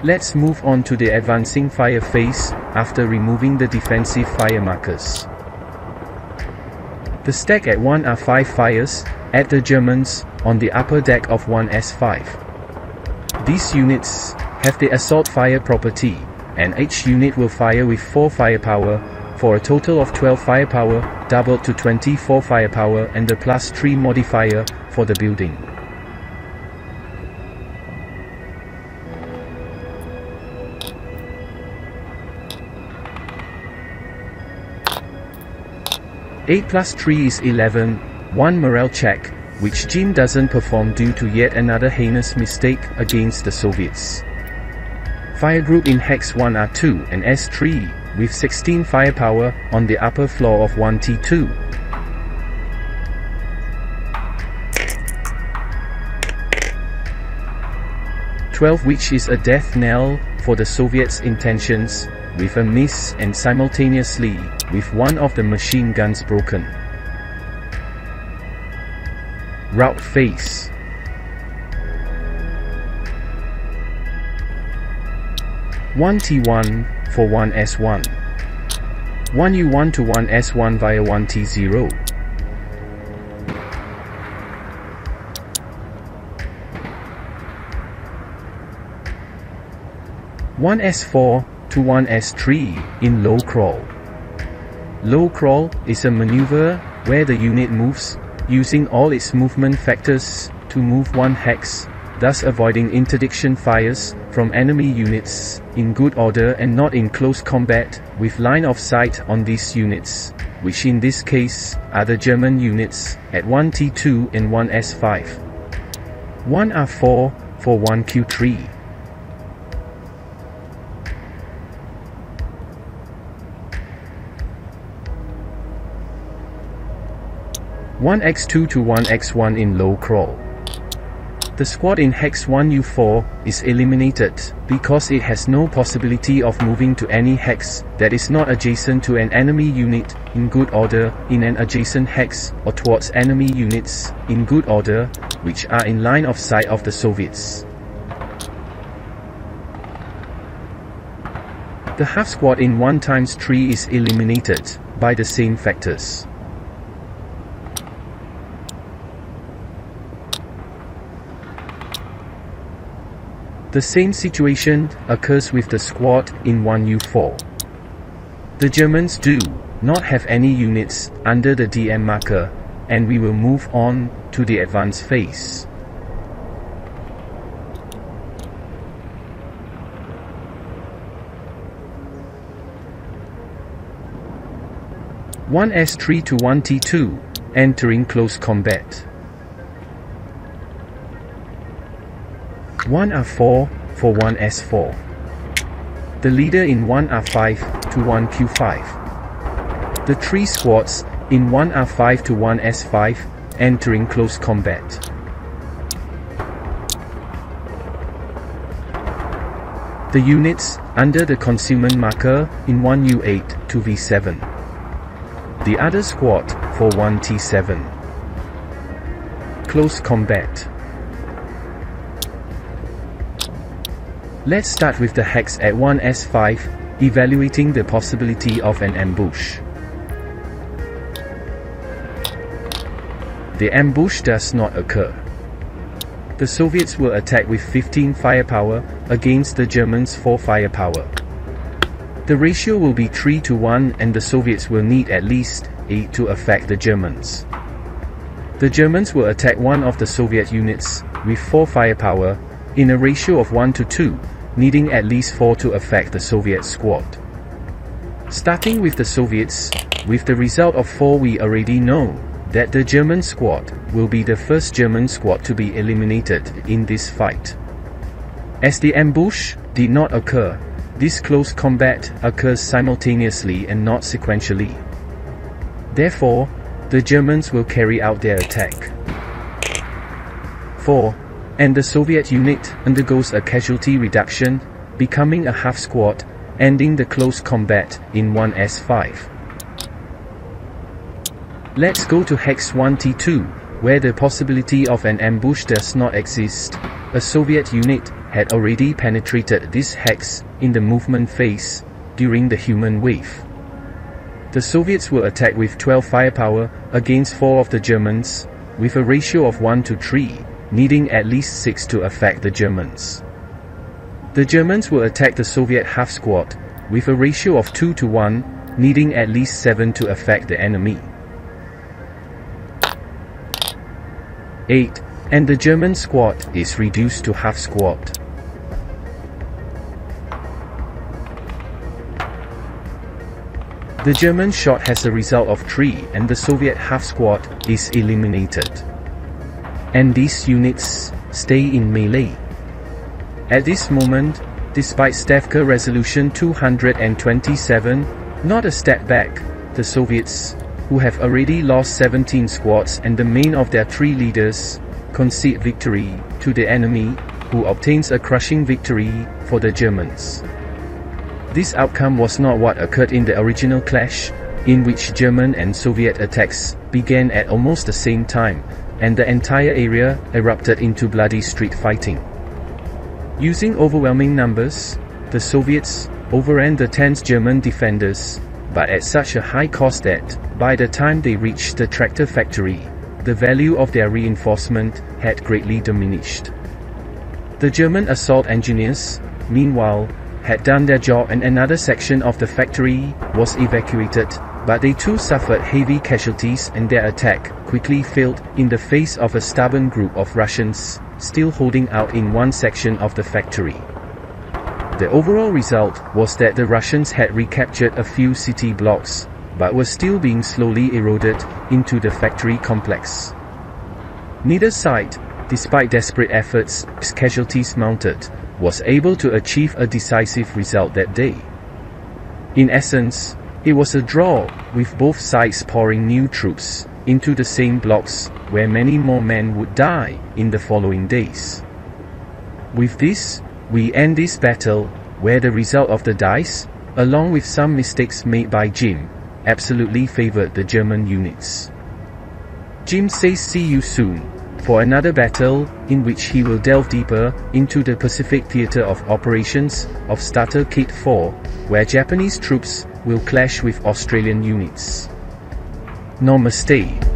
Let's move on to the advancing fire phase, after removing the defensive fire markers. The stack at 1R5 fires, at the Germans, on the upper deck of 1S5. These units have the assault fire property, and each unit will fire with 4 firepower, for a total of 12 firepower, doubled to 24 firepower and the +3 modifier, for the building. Eight plus 3 is 11, 1 morale check, which Jim doesn't perform due to yet another heinous mistake against the Soviets. Fire group in Hex 1R2 and S3, with 16 firepower on the upper floor of 1T2. (12) which is a death knell for the Soviets' intentions, with a miss and simultaneously, with one of the machine guns broken. Route phase. One T1 for 1S1. 1U1 to 1S1 via 1T0. One S4 to 1S3 in low crawl. Low crawl is a maneuver where the unit moves, using all its movement factors, to move one hex, thus avoiding interdiction fires from enemy units, in good order and not in close combat, with line of sight on these units, which in this case, are the German units, at 1T2 and 1S5. 1R4, for 1Q3. One X2 to 1X1 in low crawl. The squad in Hex 1U4 is eliminated because it has no possibility of moving to any hex that is not adjacent to an enemy unit in good order in an adjacent hex or towards enemy units in good order which are in line of sight of the Soviets. The half squad in 1x3 is eliminated by the same factors. The same situation occurs with the squad in 1U4. The Germans do not have any units under the DM marker, and we will move on to the advance phase. One S3 to 1T2, entering close combat. 1R4, for 1S4. The leader in 1R5 to 1Q5. The three squads in 1R5 to 1S5, entering close combat. The units under the concealment marker in 1U8 to V7. The other squad for 1T7. Close combat. Let's start with the hex at 1S5, evaluating the possibility of an ambush. The ambush does not occur. The Soviets will attack with 15 firepower against the Germans' 4 firepower. The ratio will be 3 to 1 and the Soviets will need at least 8 to affect the Germans. The Germans will attack one of the Soviet units with 4 firepower in a ratio of 1 to 2, needing at least 4 to affect the Soviet squad. Starting with the Soviets, with the result of 4 we already know that the German squad will be the first German squad to be eliminated in this fight. As the ambush did not occur, this close combat occurs simultaneously and not sequentially. Therefore, the Germans will carry out their attack. 4. And the Soviet unit undergoes a casualty reduction, becoming a half squad, ending the close combat in 1S5. Let's go to Hex 1T2, where the possibility of an ambush does not exist. A Soviet unit had already penetrated this hex in the movement phase, during the human wave. The Soviets will attack with 12 firepower against 4 of the Germans, with a ratio of 1 to 3. Needing at least 6 to affect the Germans. The Germans will attack the Soviet half squad, with a ratio of 2 to 1, needing at least 7 to affect the enemy. 8. And the German squad is reduced to half squad. The German shot has a result of 3 and the Soviet half squad is eliminated. And these units stay in melee. At this moment, despite Stavka Resolution 227, not a step back, the Soviets, who have already lost 17 squads and the main of their 3 leaders, concede victory to the enemy, who obtains a crushing victory for the Germans. This outcome was not what occurred in the original clash, in which German and Soviet attacks began at almost the same time, and the entire area erupted into bloody street fighting. Using overwhelming numbers, the Soviets overran the tense German defenders, but at such a high cost that, by the time they reached the tractor factory, the value of their reinforcement had greatly diminished. The German assault engineers, meanwhile, had done their job and another section of the factory was evacuated, but they too suffered heavy casualties and their attack quickly failed in the face of a stubborn group of Russians, still holding out in one section of the factory. The overall result was that the Russians had recaptured a few city blocks, but were still being slowly eroded into the factory complex. Neither side, despite desperate efforts, casualties mounted, was able to achieve a decisive result that day. In essence, it was a draw, with both sides pouring new troops into the same blocks, where many more men would die in the following days. With this, we end this battle, where the result of the dice, along with some mistakes made by Jim, absolutely favored the German units. Jim says see you soon, for another battle, in which he will delve deeper into the Pacific theater of operations of Starter Kit 4, where Japanese troops will clash with Australian units. Namaste.